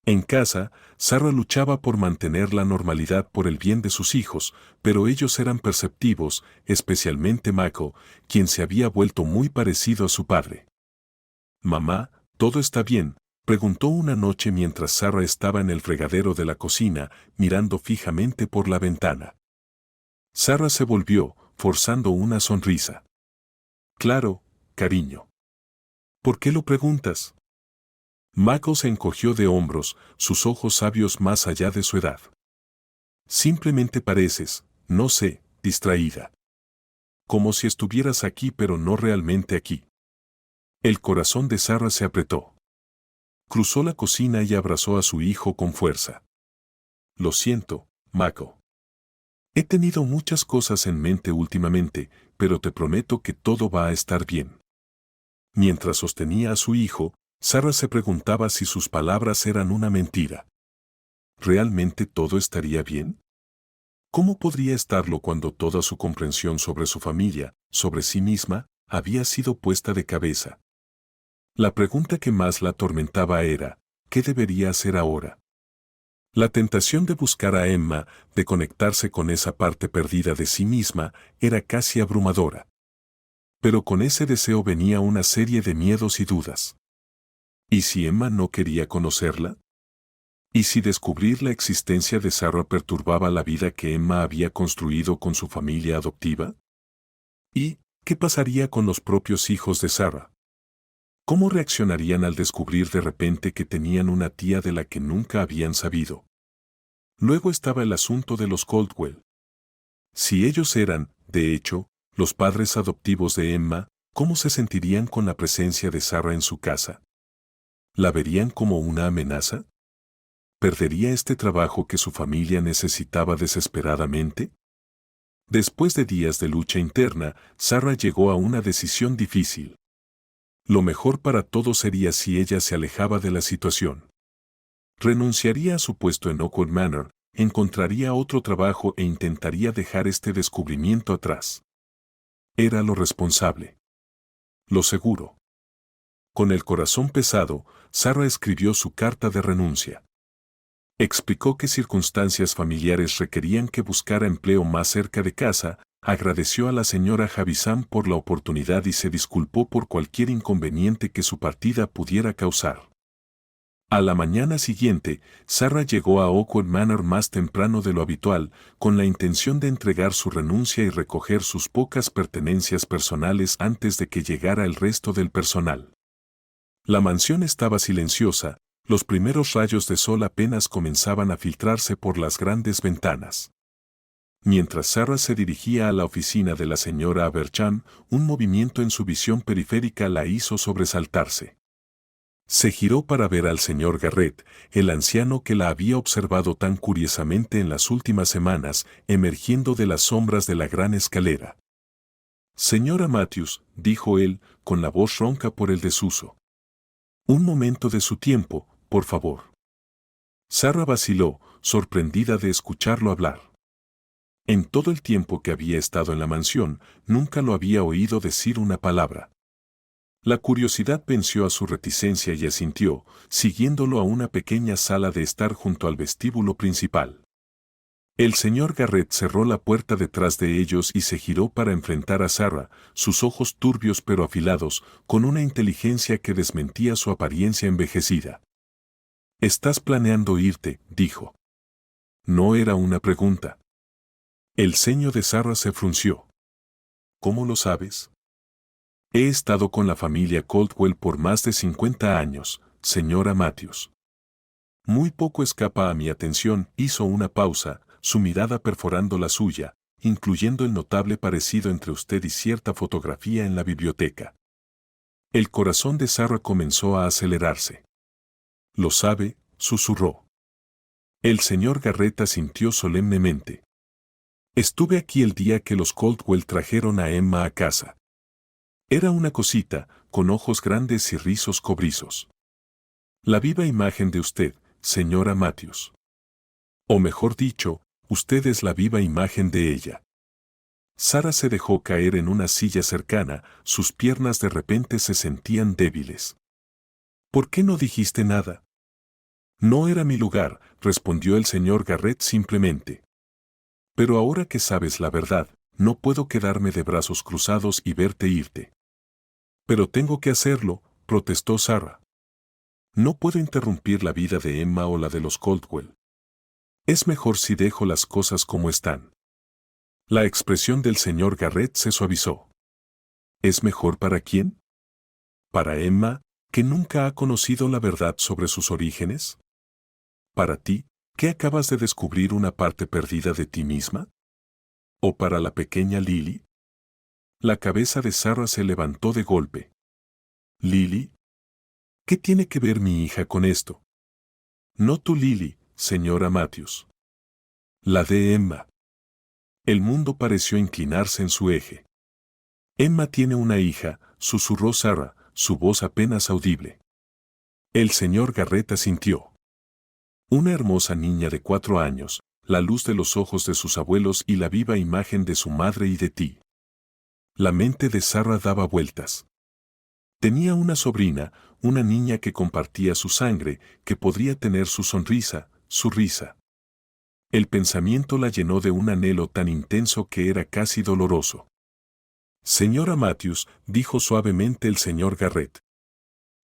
En casa, Sarah luchaba por mantener la normalidad por el bien de sus hijos, pero ellos eran perceptivos, especialmente Mako, quien se había vuelto muy parecido a su padre. «Mamá, ¿todo está bien?», preguntó una noche mientras Sarah estaba en el fregadero de la cocina, mirando fijamente por la ventana. Sarah se volvió, forzando una sonrisa. «Claro, cariño». «¿Por qué lo preguntas?». Mako se encogió de hombros, sus ojos sabios más allá de su edad. «Simplemente pareces, no sé, distraída. Como si estuvieras aquí pero no realmente aquí». El corazón de Sarah se apretó. Cruzó la cocina y abrazó a su hijo con fuerza. «Lo siento, Mako. He tenido muchas cosas en mente últimamente, pero te prometo que todo va a estar bien». Mientras sostenía a su hijo, Sarah se preguntaba si sus palabras eran una mentira. ¿Realmente todo estaría bien? ¿Cómo podría estarlo cuando toda su comprensión sobre su familia, sobre sí misma, había sido puesta de cabeza? La pregunta que más la atormentaba era, ¿qué debería hacer ahora? La tentación de buscar a Emma, de conectarse con esa parte perdida de sí misma, era casi abrumadora. Pero con ese deseo venía una serie de miedos y dudas. ¿Y si Emma no quería conocerla? ¿Y si descubrir la existencia de Sarah perturbaba la vida que Emma había construido con su familia adoptiva? ¿Y qué pasaría con los propios hijos de Sarah? ¿Cómo reaccionarían al descubrir de repente que tenían una tía de la que nunca habían sabido? Luego estaba el asunto de los Caldwell. Si ellos eran, de hecho, los padres adoptivos de Emma, ¿cómo se sentirían con la presencia de Sarah en su casa? ¿La verían como una amenaza? ¿Perdería este trabajo que su familia necesitaba desesperadamente? Después de días de lucha interna, Sarah llegó a una decisión difícil. Lo mejor para todos sería si ella se alejaba de la situación. Renunciaría a su puesto en Oakwood Manor, encontraría otro trabajo e intentaría dejar este descubrimiento atrás. Era lo responsable. Lo seguro. Con el corazón pesado, Sarah escribió su carta de renuncia. Explicó qué circunstancias familiares requerían que buscara empleo más cerca de casa, agradeció a la señora Javizán por la oportunidad y se disculpó por cualquier inconveniente que su partida pudiera causar. A la mañana siguiente, Sarah llegó a Oakwood Manor más temprano de lo habitual, con la intención de entregar su renuncia y recoger sus pocas pertenencias personales antes de que llegara el resto del personal. La mansión estaba silenciosa, los primeros rayos de sol apenas comenzaban a filtrarse por las grandes ventanas. Mientras Sarah se dirigía a la oficina de la señora Aberchan, un movimiento en su visión periférica la hizo sobresaltarse. Se giró para ver al señor Garrett, el anciano que la había observado tan curiosamente en las últimas semanas, emergiendo de las sombras de la gran escalera. «Señora Matthews», dijo él, con la voz ronca por el desuso. «Un momento de su tiempo, por favor». Sarah vaciló, sorprendida de escucharlo hablar. En todo el tiempo que había estado en la mansión, nunca lo había oído decir una palabra. La curiosidad venció a su reticencia y asintió, siguiéndolo a una pequeña sala de estar junto al vestíbulo principal. El señor Garrett cerró la puerta detrás de ellos y se giró para enfrentar a Sarah, sus ojos turbios pero afilados, con una inteligencia que desmentía su apariencia envejecida. «¿Estás planeando irte?», dijo. No era una pregunta. El ceño de Sarah se frunció. «¿Cómo lo sabes?» «He estado con la familia Caldwell por más de 50 años, señora Matthews». «Muy poco escapa a mi atención», hizo una pausa, su mirada perforando la suya, incluyendo el notable parecido entre usted y cierta fotografía en la biblioteca. El corazón de Sarah comenzó a acelerarse. «Lo sabe», susurró. El señor Garrett asintió solemnemente. «Estuve aquí el día que los Caldwell trajeron a Emma a casa. Era una cosita, con ojos grandes y rizos cobrizos. La viva imagen de usted, señora Matthews. O mejor dicho, usted es la viva imagen de ella». Sarah se dejó caer en una silla cercana, sus piernas de repente se sentían débiles. «¿Por qué no dijiste nada?» «No era mi lugar», respondió el señor Garrett simplemente. «Pero ahora que sabes la verdad, no puedo quedarme de brazos cruzados y verte irte». «Pero tengo que hacerlo», protestó Sarah. «No puedo interrumpir la vida de Emma o la de los Caldwell. Es mejor si dejo las cosas como están». La expresión del señor Garrett se suavizó. «¿Es mejor para quién? ¿Para Emma, que nunca ha conocido la verdad sobre sus orígenes? ¿Para ti, que acabas de descubrir una parte perdida de ti misma? ¿O para la pequeña Lily?» La cabeza de Sarah se levantó de golpe. «¿Lily? ¿Qué tiene que ver mi hija con esto?» «No tu Lily, señora Matthews. La de Emma». El mundo pareció inclinarse en su eje. «Emma tiene una hija», susurró Sarah, su voz apenas audible. El señor Garrett asintió. «Una hermosa niña de 4 años, la luz de los ojos de sus abuelos y la viva imagen de su madre y de ti». La mente de Sarah daba vueltas. Tenía una sobrina, una niña que compartía su sangre, que podría tener su sonrisa, su risa. El pensamiento la llenó de un anhelo tan intenso que era casi doloroso. «Señora Matthews», dijo suavemente el señor Garrett.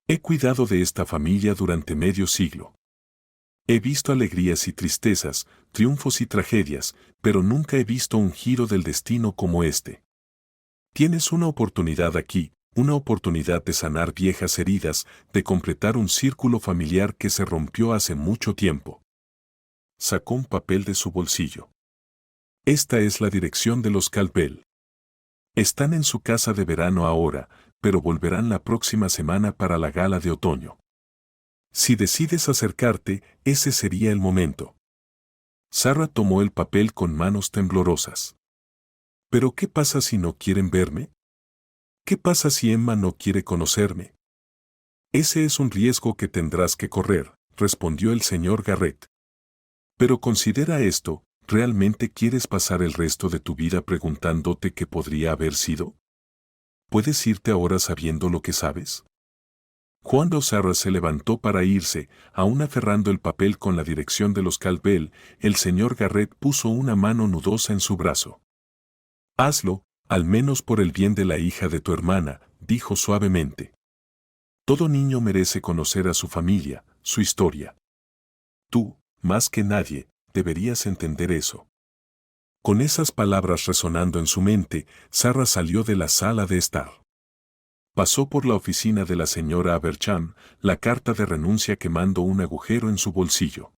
«He cuidado de esta familia durante medio siglo. He visto alegrías y tristezas, triunfos y tragedias, pero nunca he visto un giro del destino como este. Tienes una oportunidad aquí, una oportunidad de sanar viejas heridas, de completar un círculo familiar que se rompió hace mucho tiempo». Sacó un papel de su bolsillo. «Esta es la dirección de los Caldwell. Están en su casa de verano ahora, pero volverán la próxima semana para la gala de otoño. Si decides acercarte, ese sería el momento». Sarah tomó el papel con manos temblorosas. «¿Pero qué pasa si no quieren verme? ¿Qué pasa si Emma no quiere conocerme?» «Ese es un riesgo que tendrás que correr», respondió el señor Garrett. Pero considera esto, ¿realmente quieres pasar el resto de tu vida preguntándote qué podría haber sido? ¿Puedes irte ahora sabiendo lo que sabes? Cuando Sarah se levantó para irse, aún aferrando el papel con la dirección de los Caldwell, el señor Garrett puso una mano nudosa en su brazo. Hazlo, al menos por el bien de la hija de tu hermana, dijo suavemente. Todo niño merece conocer a su familia, su historia. Tú, más que nadie, deberías entender eso. Con esas palabras resonando en su mente, Sarah salió de la sala de estar. Pasó por la oficina de la señora Abercham, la carta de renuncia quemando un agujero en su bolsillo.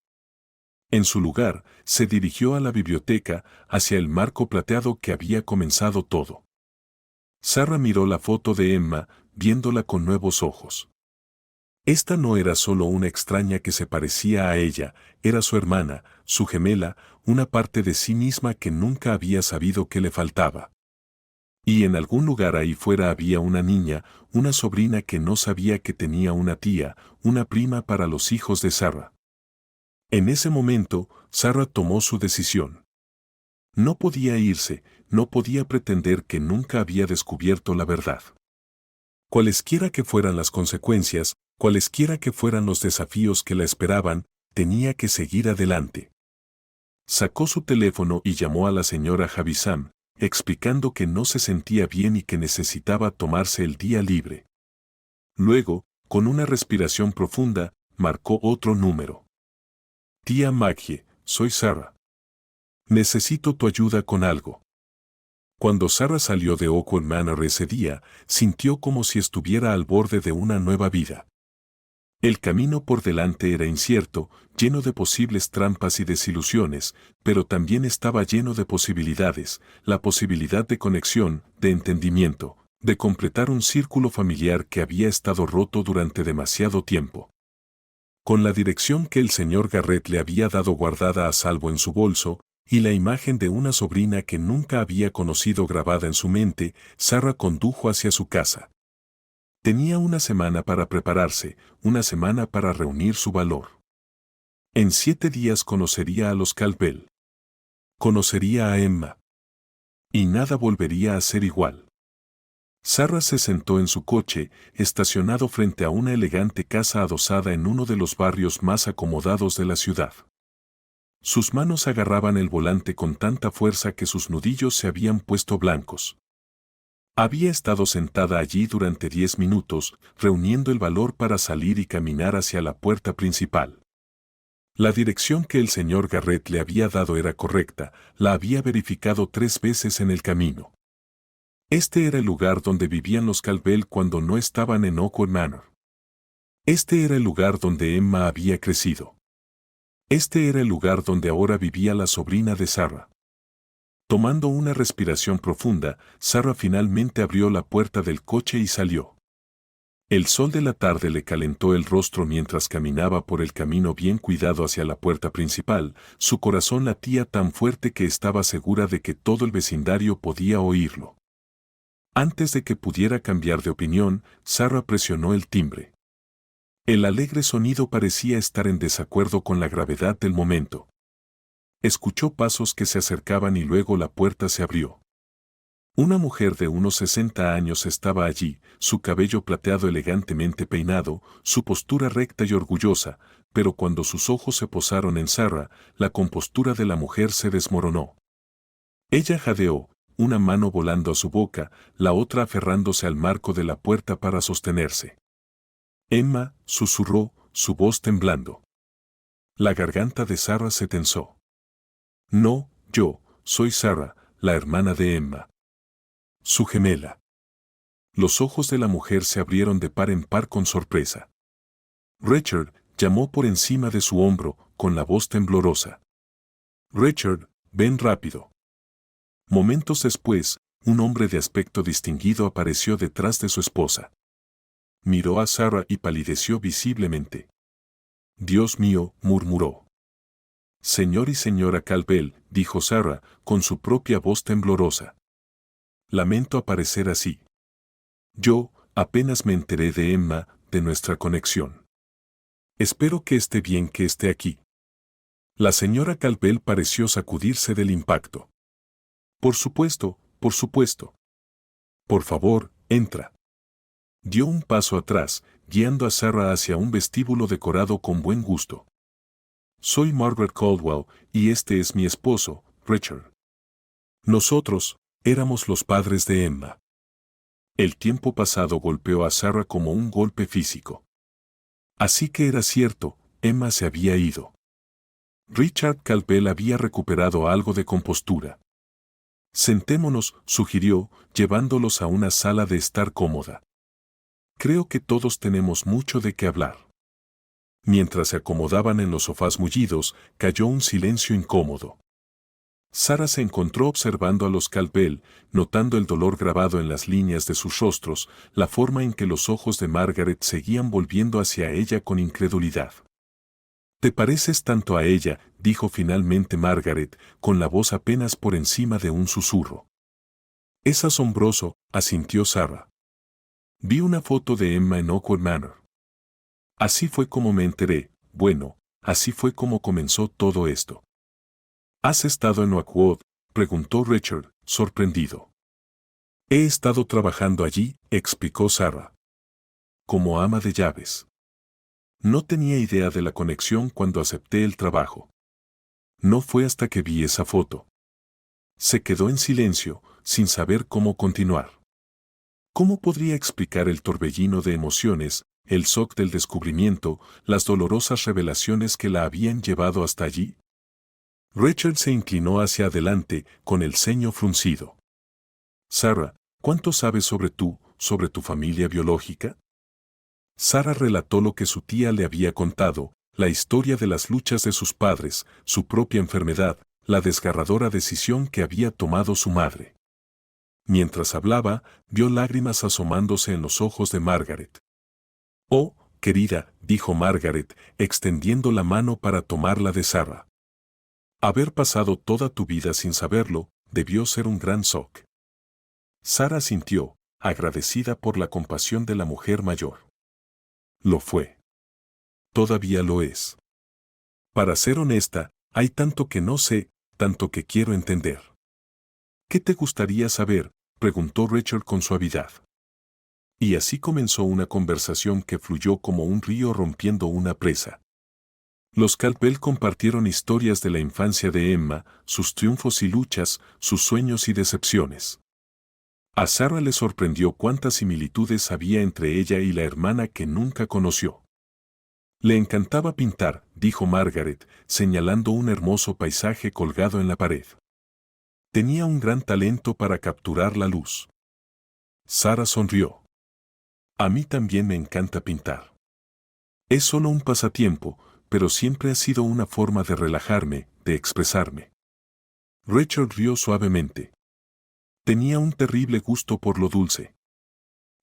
En su lugar, se dirigió a la biblioteca, hacia el marco plateado que había comenzado todo. Sarah miró la foto de Emma, viéndola con nuevos ojos. Esta no era solo una extraña que se parecía a ella, era su hermana, su gemela, una parte de sí misma que nunca había sabido que le faltaba. Y en algún lugar ahí fuera había una niña, una sobrina que no sabía que tenía una tía, una prima para los hijos de Sarah. En ese momento, Sarah tomó su decisión. No podía irse, no podía pretender que nunca había descubierto la verdad. Cualesquiera que fueran las consecuencias, cualesquiera que fueran los desafíos que la esperaban, tenía que seguir adelante. Sacó su teléfono y llamó a la señora Havisham, explicando que no se sentía bien y que necesitaba tomarse el día libre. Luego, con una respiración profunda, marcó otro número. Tía Maggie, soy Sarah. Necesito tu ayuda con algo. Cuando Sarah salió de Oakwood Manor ese día, sintió como si estuviera al borde de una nueva vida. El camino por delante era incierto, lleno de posibles trampas y desilusiones, pero también estaba lleno de posibilidades, la posibilidad de conexión, de entendimiento, de completar un círculo familiar que había estado roto durante demasiado tiempo. Con la dirección que el señor Garrett le había dado guardada a salvo en su bolso, y la imagen de una sobrina que nunca había conocido grabada en su mente, Sarah condujo hacia su casa. Tenía una semana para prepararse, una semana para reunir su valor. En 7 días conocería a los Caldwell. Conocería a Emma. Y nada volvería a ser igual. Sarah se sentó en su coche, estacionado frente a una elegante casa adosada en uno de los barrios más acomodados de la ciudad. Sus manos agarraban el volante con tanta fuerza que sus nudillos se habían puesto blancos. Había estado sentada allí durante 10 minutos, reuniendo el valor para salir y caminar hacia la puerta principal. La dirección que el señor Garrett le había dado era correcta, la había verificado 3 veces en el camino. Este era el lugar donde vivían los Caldwell cuando no estaban en Oakwood Manor. Este era el lugar donde Emma había crecido. Este era el lugar donde ahora vivía la sobrina de Sarah. Tomando una respiración profunda, Sarah finalmente abrió la puerta del coche y salió. El sol de la tarde le calentó el rostro mientras caminaba por el camino bien cuidado hacia la puerta principal, su corazón latía tan fuerte que estaba segura de que todo el vecindario podía oírlo. Antes de que pudiera cambiar de opinión, Sarah presionó el timbre. El alegre sonido parecía estar en desacuerdo con la gravedad del momento. Escuchó pasos que se acercaban y luego la puerta se abrió. Una mujer de unos 60 años estaba allí, su cabello plateado elegantemente peinado, su postura recta y orgullosa, pero cuando sus ojos se posaron en Sarah, la compostura de la mujer se desmoronó. Ella jadeó, una mano volando a su boca, la otra aferrándose al marco de la puerta para sostenerse. Emma, susurró, su voz temblando. La garganta de Sarah se tensó. No, yo, soy Sarah, la hermana de Emma. Su gemela. Los ojos de la mujer se abrieron de par en par con sorpresa. Richard, llamó por encima de su hombro, con la voz temblorosa. Richard, ven rápido. Momentos después, un hombre de aspecto distinguido apareció detrás de su esposa. Miró a Sarah y palideció visiblemente. Dios mío, murmuró. Señor y señora Caldwell, dijo Sarah, con su propia voz temblorosa. Lamento aparecer así. Yo, apenas me enteré de Emma, de nuestra conexión. Espero que esté bien que esté aquí. La señora Calvel pareció sacudirse del impacto. Por supuesto, por supuesto. Por favor, entra. Dio un paso atrás, guiando a Sarah hacia un vestíbulo decorado con buen gusto. Soy Margaret Caldwell, y este es mi esposo, Richard. Nosotros éramos los padres de Emma. El tiempo pasado golpeó a Sarah como un golpe físico. Así que era cierto, Emma se había ido. Richard Calvel había recuperado algo de compostura. Sentémonos, sugirió, llevándolos a una sala de estar cómoda. Creo que todos tenemos mucho de qué hablar. Mientras se acomodaban en los sofás mullidos, cayó un silencio incómodo. Sarah se encontró observando a los Calvel, notando el dolor grabado en las líneas de sus rostros, la forma en que los ojos de Margaret seguían volviendo hacia ella con incredulidad. «Te pareces tanto a ella», dijo finalmente Margaret, con la voz apenas por encima de un susurro. «Es asombroso», asintió Sarah. «Vi una foto de Emma en Oakwood Manor. Así fue como me enteré, bueno, así fue como comenzó todo esto». «¿Has estado en Oakwood?», preguntó Richard, sorprendido. «He estado trabajando allí», explicó Sarah. «Como ama de llaves. No tenía idea de la conexión cuando acepté el trabajo. No fue hasta que vi esa foto». Se quedó en silencio, sin saber cómo continuar. ¿Cómo podría explicar el torbellino de emociones, el shock del descubrimiento, las dolorosas revelaciones que la habían llevado hasta allí? Richard se inclinó hacia adelante, con el ceño fruncido. «Sarah, ¿cuánto sabes sobre tu familia biológica?» Sarah relató lo que su tía le había contado, la historia de las luchas de sus padres, su propia enfermedad, la desgarradora decisión que había tomado su madre. Mientras hablaba, vio lágrimas asomándose en los ojos de Margaret. «Oh, querida», dijo Margaret, extendiendo la mano para tomarla de Sarah. «Haber pasado toda tu vida sin saberlo, debió ser un gran shock». Sarah sintió, agradecida por la compasión de la mujer mayor. Lo fue. Todavía lo es. Para ser honesta, hay tanto que no sé, tanto que quiero entender. «¿Qué te gustaría saber?», preguntó Richard con suavidad. Y así comenzó una conversación que fluyó como un río rompiendo una presa. Los Calvel compartieron historias de la infancia de Emma, sus triunfos y luchas, sus sueños y decepciones. A Sarah le sorprendió cuántas similitudes había entre ella y la hermana que nunca conoció. «Le encantaba pintar», dijo Margaret, señalando un hermoso paisaje colgado en la pared. «Tenía un gran talento para capturar la luz». Sarah sonrió. «A mí también me encanta pintar. Es solo un pasatiempo, pero siempre ha sido una forma de relajarme, de expresarme». Richard rió suavemente. Tenía un terrible gusto por lo dulce.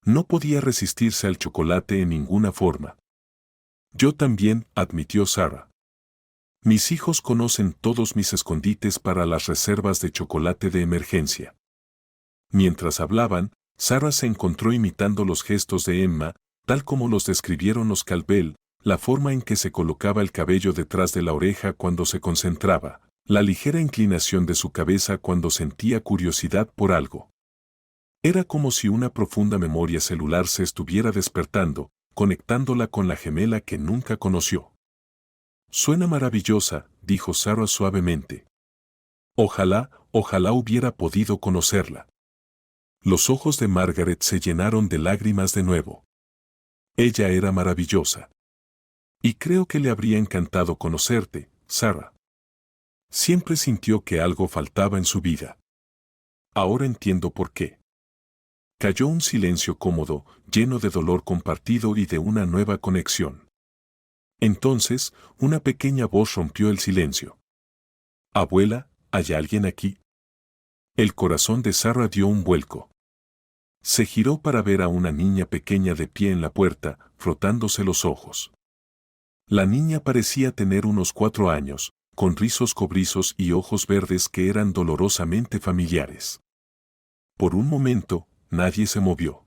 No podía resistirse al chocolate en ninguna forma. «Yo también», admitió Sarah. «Mis hijos conocen todos mis escondites para las reservas de chocolate de emergencia». Mientras hablaban, Sarah se encontró imitando los gestos de Emma, tal como los describieron los Calvel, la forma en que se colocaba el cabello detrás de la oreja cuando se concentraba, la ligera inclinación de su cabeza cuando sentía curiosidad por algo. Era como si una profunda memoria celular se estuviera despertando, conectándola con la gemela que nunca conoció. «Suena maravillosa», dijo Sarah suavemente. «Ojalá hubiera podido conocerla». Los ojos de Margaret se llenaron de lágrimas de nuevo. Ella era maravillosa. «Y creo que le habría encantado conocerte, Sarah». Siempre sintió que algo faltaba en su vida. Ahora entiendo por qué. Cayó un silencio cómodo, lleno de dolor compartido y de una nueva conexión. Entonces, una pequeña voz rompió el silencio. «Abuela, ¿hay alguien aquí?». El corazón de Sarah dio un vuelco. Se giró para ver a una niña pequeña de pie en la puerta, frotándose los ojos. La niña parecía tener unos 4 años, con rizos cobrizos y ojos verdes que eran dolorosamente familiares. Por un momento, nadie se movió.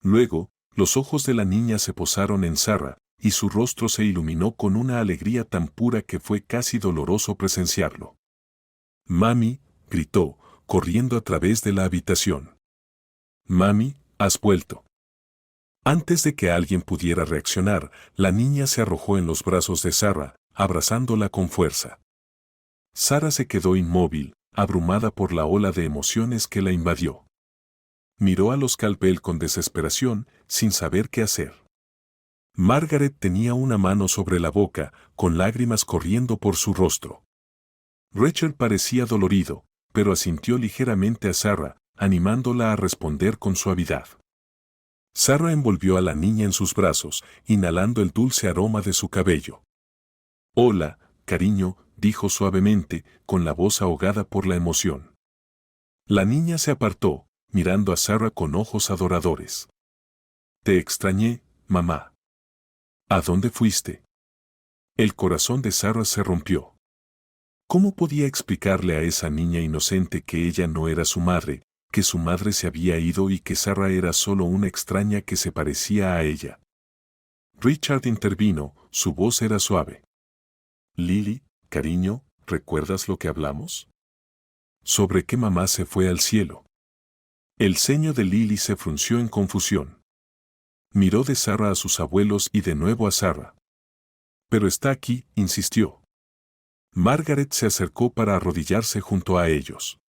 Luego, los ojos de la niña se posaron en Sarah, y su rostro se iluminó con una alegría tan pura que fue casi doloroso presenciarlo. «Mami», gritó, corriendo a través de la habitación. «Mami, has vuelto». Antes de que alguien pudiera reaccionar, la niña se arrojó en los brazos de Sarah, abrazándola con fuerza. Sarah se quedó inmóvil, abrumada por la ola de emociones que la invadió. Miró a los Campbell con desesperación, sin saber qué hacer. Margaret tenía una mano sobre la boca, con lágrimas corriendo por su rostro. Rachel parecía dolorido, pero asintió ligeramente a Sarah, animándola a responder con suavidad. Sarah envolvió a la niña en sus brazos, inhalando el dulce aroma de su cabello. «Hola, cariño», dijo suavemente, con la voz ahogada por la emoción. La niña se apartó, mirando a Sarah con ojos adoradores. «Te extrañé, mamá». «¿A dónde fuiste?». El corazón de Sarah se rompió. ¿Cómo podía explicarle a esa niña inocente que ella no era su madre, que su madre se había ido y que Sarah era solo una extraña que se parecía a ella? Richard intervino, su voz era suave. «Lily, cariño, ¿recuerdas lo que hablamos? ¿Sobre qué mamá se fue al cielo?». El ceño de Lily se frunció en confusión. Miró de Sarah a sus abuelos y de nuevo a Sarah. «Pero está aquí», insistió. Margaret se acercó para arrodillarse junto a ellos.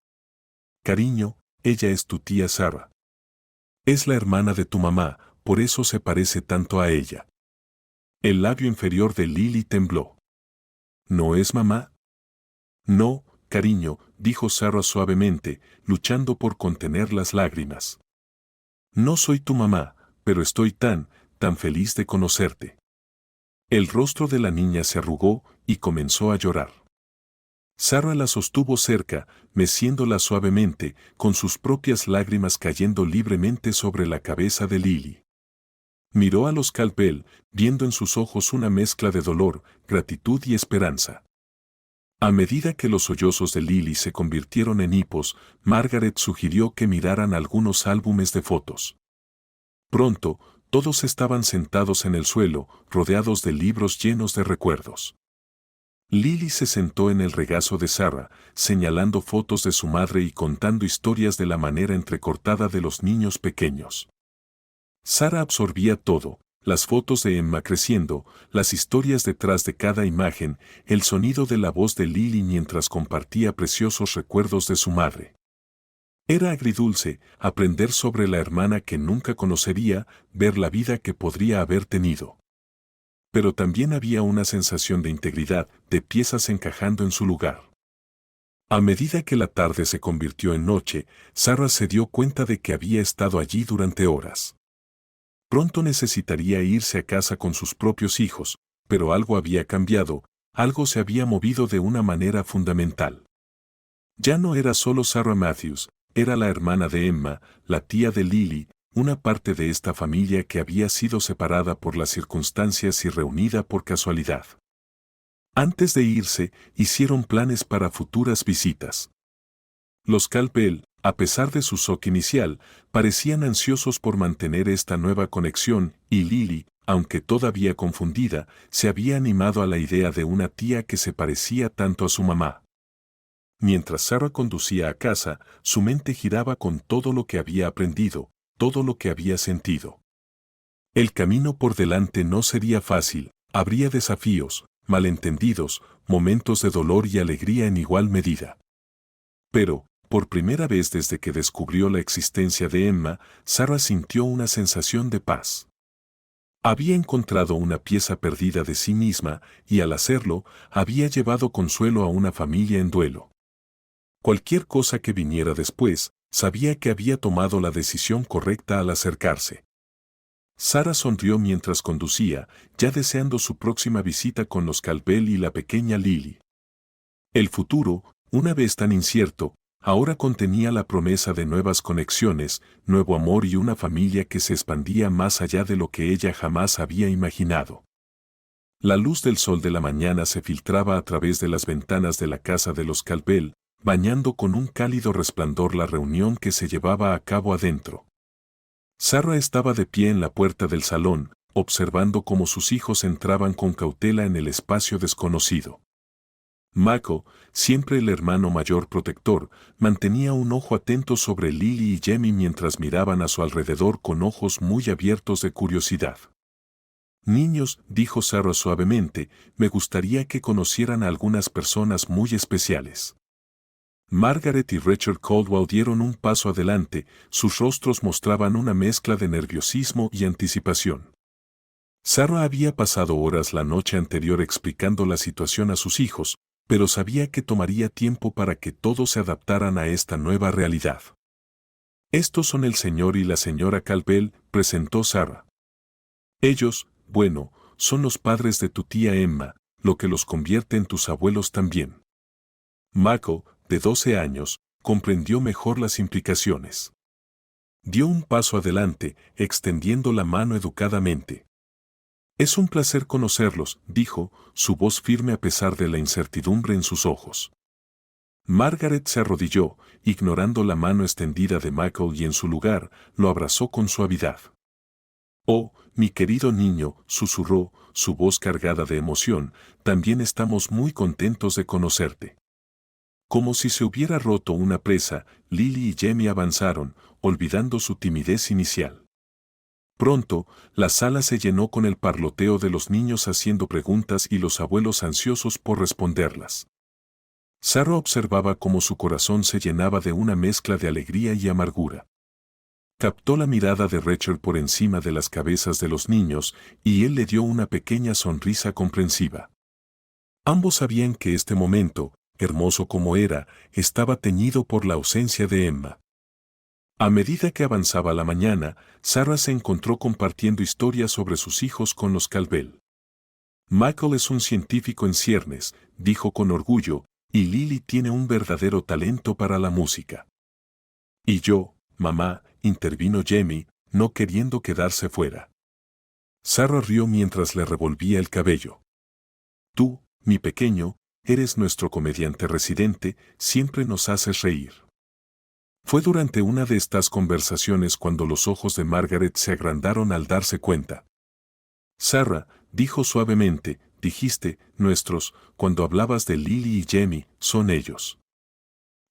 «Cariño, ella es tu tía Sarah. Es la hermana de tu mamá, por eso se parece tanto a ella». El labio inferior de Lily tembló. «¿No es mamá?». «No, cariño», dijo Sarah suavemente, luchando por contener las lágrimas. «No soy tu mamá, pero estoy tan feliz de conocerte». El rostro de la niña se arrugó y comenzó a llorar. Sarah la sostuvo cerca, meciéndola suavemente, con sus propias lágrimas cayendo libremente sobre la cabeza de Lily. Miró a los Campbell, viendo en sus ojos una mezcla de dolor, gratitud y esperanza. A medida que los sollozos de Lily se convirtieron en hipos, Margaret sugirió que miraran algunos álbumes de fotos. Pronto, todos estaban sentados en el suelo, rodeados de libros llenos de recuerdos. Lily se sentó en el regazo de Sarah, señalando fotos de su madre y contando historias de la manera entrecortada de los niños pequeños. Sarah absorbía todo, las fotos de Emma creciendo, las historias detrás de cada imagen, el sonido de la voz de Lily mientras compartía preciosos recuerdos de su madre. Era agridulce aprender sobre la hermana que nunca conocería, ver la vida que podría haber tenido. Pero también había una sensación de integridad, de piezas encajando en su lugar. A medida que la tarde se convirtió en noche, Sarah se dio cuenta de que había estado allí durante horas. Pronto necesitaría irse a casa con sus propios hijos, pero algo había cambiado, algo se había movido de una manera fundamental. Ya no era solo Sarah Matthews, era la hermana de Emma, la tía de Lily, una parte de esta familia que había sido separada por las circunstancias y reunida por casualidad. Antes de irse, hicieron planes para futuras visitas. Los Campbell, a pesar de su shock inicial, parecían ansiosos por mantener esta nueva conexión, y Lily, aunque todavía confundida, se había animado a la idea de una tía que se parecía tanto a su mamá. Mientras Sarah conducía a casa, su mente giraba con todo lo que había aprendido, todo lo que había sentido. El camino por delante no sería fácil, habría desafíos, malentendidos, momentos de dolor y alegría en igual medida. Pero, por primera vez desde que descubrió la existencia de Emma, Sarah sintió una sensación de paz. Había encontrado una pieza perdida de sí misma y al hacerlo, había llevado consuelo a una familia en duelo. Cualquier cosa que viniera después, sabía que había tomado la decisión correcta al acercarse. Sarah sonrió mientras conducía, ya deseando su próxima visita con los Campbell y la pequeña Lily. El futuro, una vez tan incierto, ahora contenía la promesa de nuevas conexiones, nuevo amor y una familia que se expandía más allá de lo que ella jamás había imaginado. La luz del sol de la mañana se filtraba a través de las ventanas de la casa de los Campbell, bañando con un cálido resplandor la reunión que se llevaba a cabo adentro. Sarah estaba de pie en la puerta del salón, observando cómo sus hijos entraban con cautela en el espacio desconocido. Mako, siempre el hermano mayor protector, mantenía un ojo atento sobre Lily y Jamie mientras miraban a su alrededor con ojos muy abiertos de curiosidad. Niños, dijo Sarah suavemente, me gustaría que conocieran a algunas personas muy especiales. Margaret y Richard Caldwell dieron un paso adelante, sus rostros mostraban una mezcla de nerviosismo y anticipación. Sarah había pasado horas la noche anterior explicando la situación a sus hijos, pero sabía que tomaría tiempo para que todos se adaptaran a esta nueva realidad. Estos son el señor y la señora Caldwell, presentó Sarah. Ellos, bueno, son los padres de tu tía Emma, lo que los convierte en tus abuelos también. Mako, de 12 años, comprendió mejor las implicaciones. Dio un paso adelante, extendiendo la mano educadamente. Es un placer conocerlos, dijo, su voz firme a pesar de la incertidumbre en sus ojos. Margaret se arrodilló, ignorando la mano extendida de Michael y en su lugar, lo abrazó con suavidad. Oh, mi querido niño, susurró, su voz cargada de emoción, también estamos muy contentos de conocerte. Como si se hubiera roto una presa, Lily y Jamie avanzaron, olvidando su timidez inicial. Pronto, la sala se llenó con el parloteo de los niños haciendo preguntas y los abuelos ansiosos por responderlas. Sarah observaba cómo su corazón se llenaba de una mezcla de alegría y amargura. Captó la mirada de Richard por encima de las cabezas de los niños y él le dio una pequeña sonrisa comprensiva. Ambos sabían que este momento, hermoso como era, estaba teñido por la ausencia de Emma. A medida que avanzaba la mañana, Sarah se encontró compartiendo historias sobre sus hijos con los Caldwell. Michael es un científico en ciernes, dijo con orgullo, y Lily tiene un verdadero talento para la música. Y yo, mamá, intervino Jamie, no queriendo quedarse fuera. Sarah rió mientras le revolvía el cabello. Tú, mi pequeño, eres nuestro comediante residente, siempre nos haces reír. Fue durante una de estas conversaciones cuando los ojos de Margaret se agrandaron al darse cuenta. Sarah, dijo suavemente, dijiste, nuestros, cuando hablabas de Lily y Jamie, son ellos.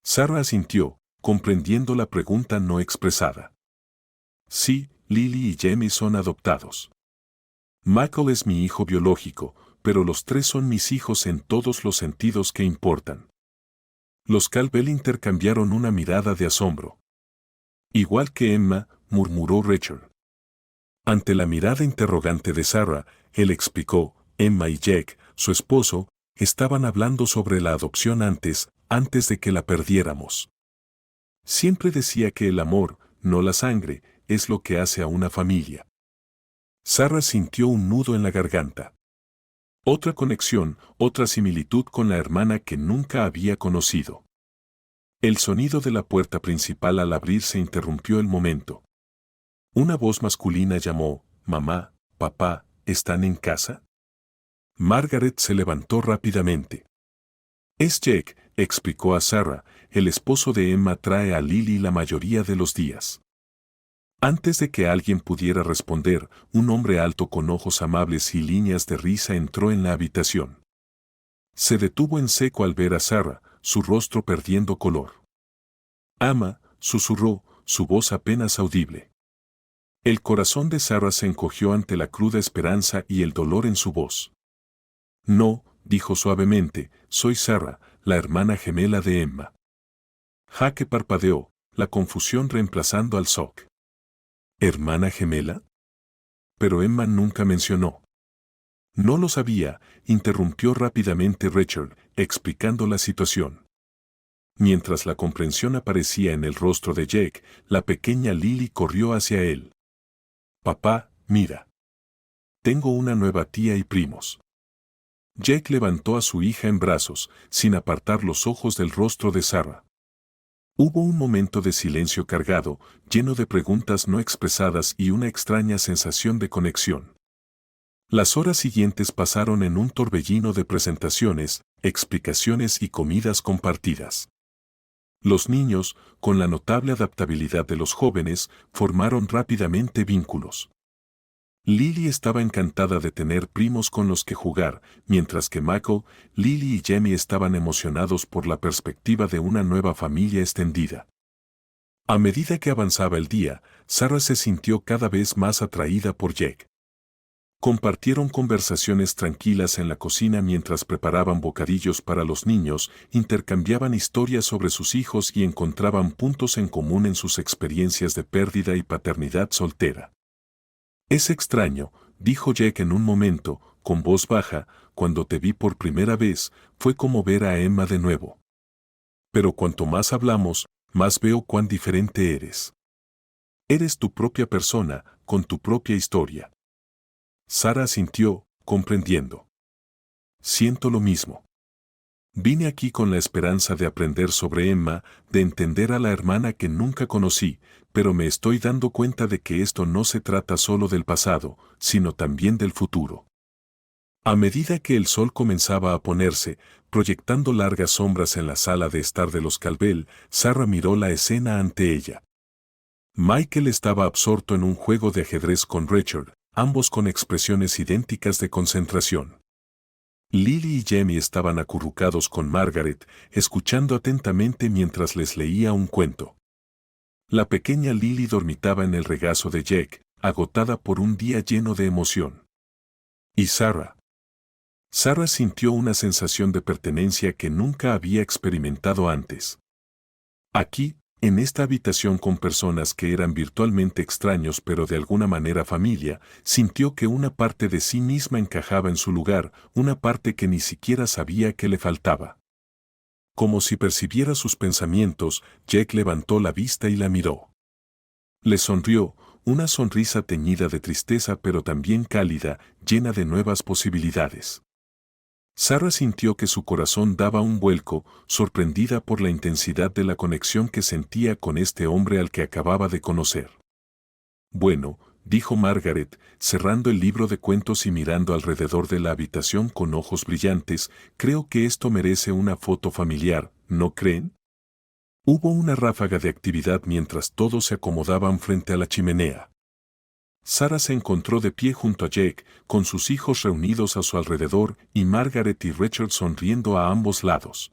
Sarah asintió, comprendiendo la pregunta no expresada. Sí, Lily y Jamie son adoptados. Michael es mi hijo biológico, pero los tres son mis hijos en todos los sentidos que importan. Los Caldwell intercambiaron una mirada de asombro. Igual que Emma, murmuró Richard. Ante la mirada interrogante de Sarah, él explicó, Emma y Jack, su esposo, estaban hablando sobre la adopción antes de que la perdiéramos. Siempre decía que el amor, no la sangre, es lo que hace a una familia. Sarah sintió un nudo en la garganta. Otra conexión, otra similitud con la hermana que nunca había conocido. El sonido de la puerta principal al abrirse interrumpió el momento. Una voz masculina llamó, mamá, papá, ¿están en casa? Margaret se levantó rápidamente. Es Jack, explicó a Sarah, el esposo de Emma trae a Lily la mayoría de los días. Antes de que alguien pudiera responder, un hombre alto con ojos amables y líneas de risa entró en la habitación. Se detuvo en seco al ver a Sarah, su rostro perdiendo color. Ama, susurró, su voz apenas audible. El corazón de Sarah se encogió ante la cruda esperanza y el dolor en su voz. No, dijo suavemente, soy Sarah, la hermana gemela de Emma. Jaque parpadeó, la confusión reemplazando al shock. ¿Hermana gemela? Pero Emma nunca mencionó. No lo sabía, interrumpió rápidamente Richard, explicando la situación. Mientras la comprensión aparecía en el rostro de Jack, la pequeña Lily corrió hacia él. Papá, mira. Tengo una nueva tía y primos. Jack levantó a su hija en brazos, sin apartar los ojos del rostro de Sarah. Hubo un momento de silencio cargado, lleno de preguntas no expresadas y una extraña sensación de conexión. Las horas siguientes pasaron en un torbellino de presentaciones, explicaciones y comidas compartidas. Los niños, con la notable adaptabilidad de los jóvenes, formaron rápidamente vínculos. Lily estaba encantada de tener primos con los que jugar, mientras que Michael, Lily y Jamie estaban emocionados por la perspectiva de una nueva familia extendida. A medida que avanzaba el día, Sarah se sintió cada vez más atraída por Jake. Compartieron conversaciones tranquilas en la cocina mientras preparaban bocadillos para los niños, intercambiaban historias sobre sus hijos y encontraban puntos en común en sus experiencias de pérdida y paternidad soltera. «Es extraño», dijo Jake en un momento, con voz baja, «cuando te vi por primera vez, fue como ver a Emma de nuevo. Pero cuanto más hablamos, más veo cuán diferente eres. Eres tu propia persona, con tu propia historia». Sarah asintió, comprendiendo. «Siento lo mismo. Vine aquí con la esperanza de aprender sobre Emma, de entender a la hermana que nunca conocí, pero me estoy dando cuenta de que esto no se trata solo del pasado, sino también del futuro». A medida que el sol comenzaba a ponerse, proyectando largas sombras en la sala de estar de los Calvel, Sarah miró la escena ante ella. Michael estaba absorto en un juego de ajedrez con Richard, ambos con expresiones idénticas de concentración. Lily y Jamie estaban acurrucados con Margaret, escuchando atentamente mientras les leía un cuento. La pequeña Lily dormitaba en el regazo de Jake, agotada por un día lleno de emoción. ¿Y Sarah? Sarah sintió una sensación de pertenencia que nunca había experimentado antes. Aquí, en esta habitación con personas que eran virtualmente extraños pero de alguna manera familia, sintió que una parte de sí misma encajaba en su lugar, una parte que ni siquiera sabía que le faltaba. Como si percibiera sus pensamientos, Jake levantó la vista y la miró. Le sonrió, una sonrisa teñida de tristeza pero también cálida, llena de nuevas posibilidades. Sarah sintió que su corazón daba un vuelco, sorprendida por la intensidad de la conexión que sentía con este hombre al que acababa de conocer. «Bueno», dijo Margaret, cerrando el libro de cuentos y mirando alrededor de la habitación con ojos brillantes, «creo que esto merece una foto familiar, ¿no creen?». Hubo una ráfaga de actividad mientras todos se acomodaban frente a la chimenea. Sarah se encontró de pie junto a Jake, con sus hijos reunidos a su alrededor y Margaret y Richard sonriendo a ambos lados.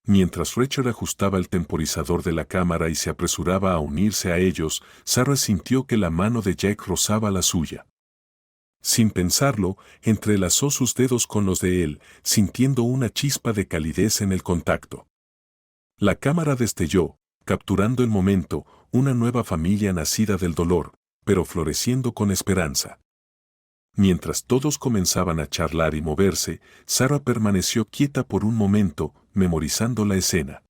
Mientras Richard ajustaba el temporizador de la cámara y se apresuraba a unirse a ellos, Sarah sintió que la mano de Jake rozaba la suya. Sin pensarlo, entrelazó sus dedos con los de él, sintiendo una chispa de calidez en el contacto. La cámara destelló, capturando el momento, una nueva familia nacida del dolor, pero floreciendo con esperanza. Mientras todos comenzaban a charlar y moverse, Sarah permaneció quieta por un momento, memorizando la escena.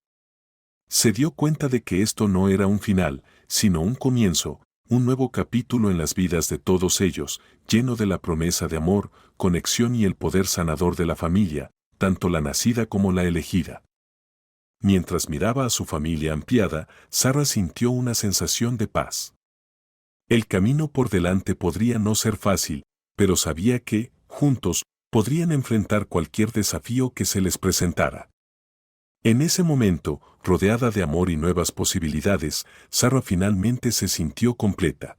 Se dio cuenta de que esto no era un final, sino un comienzo, un nuevo capítulo en las vidas de todos ellos, lleno de la promesa de amor, conexión y el poder sanador de la familia, tanto la nacida como la elegida. Mientras miraba a su familia ampliada, Sarah sintió una sensación de paz. El camino por delante podría no ser fácil, pero sabía que, juntos, podrían enfrentar cualquier desafío que se les presentara. En ese momento, rodeada de amor y nuevas posibilidades, Sarah finalmente se sintió completa.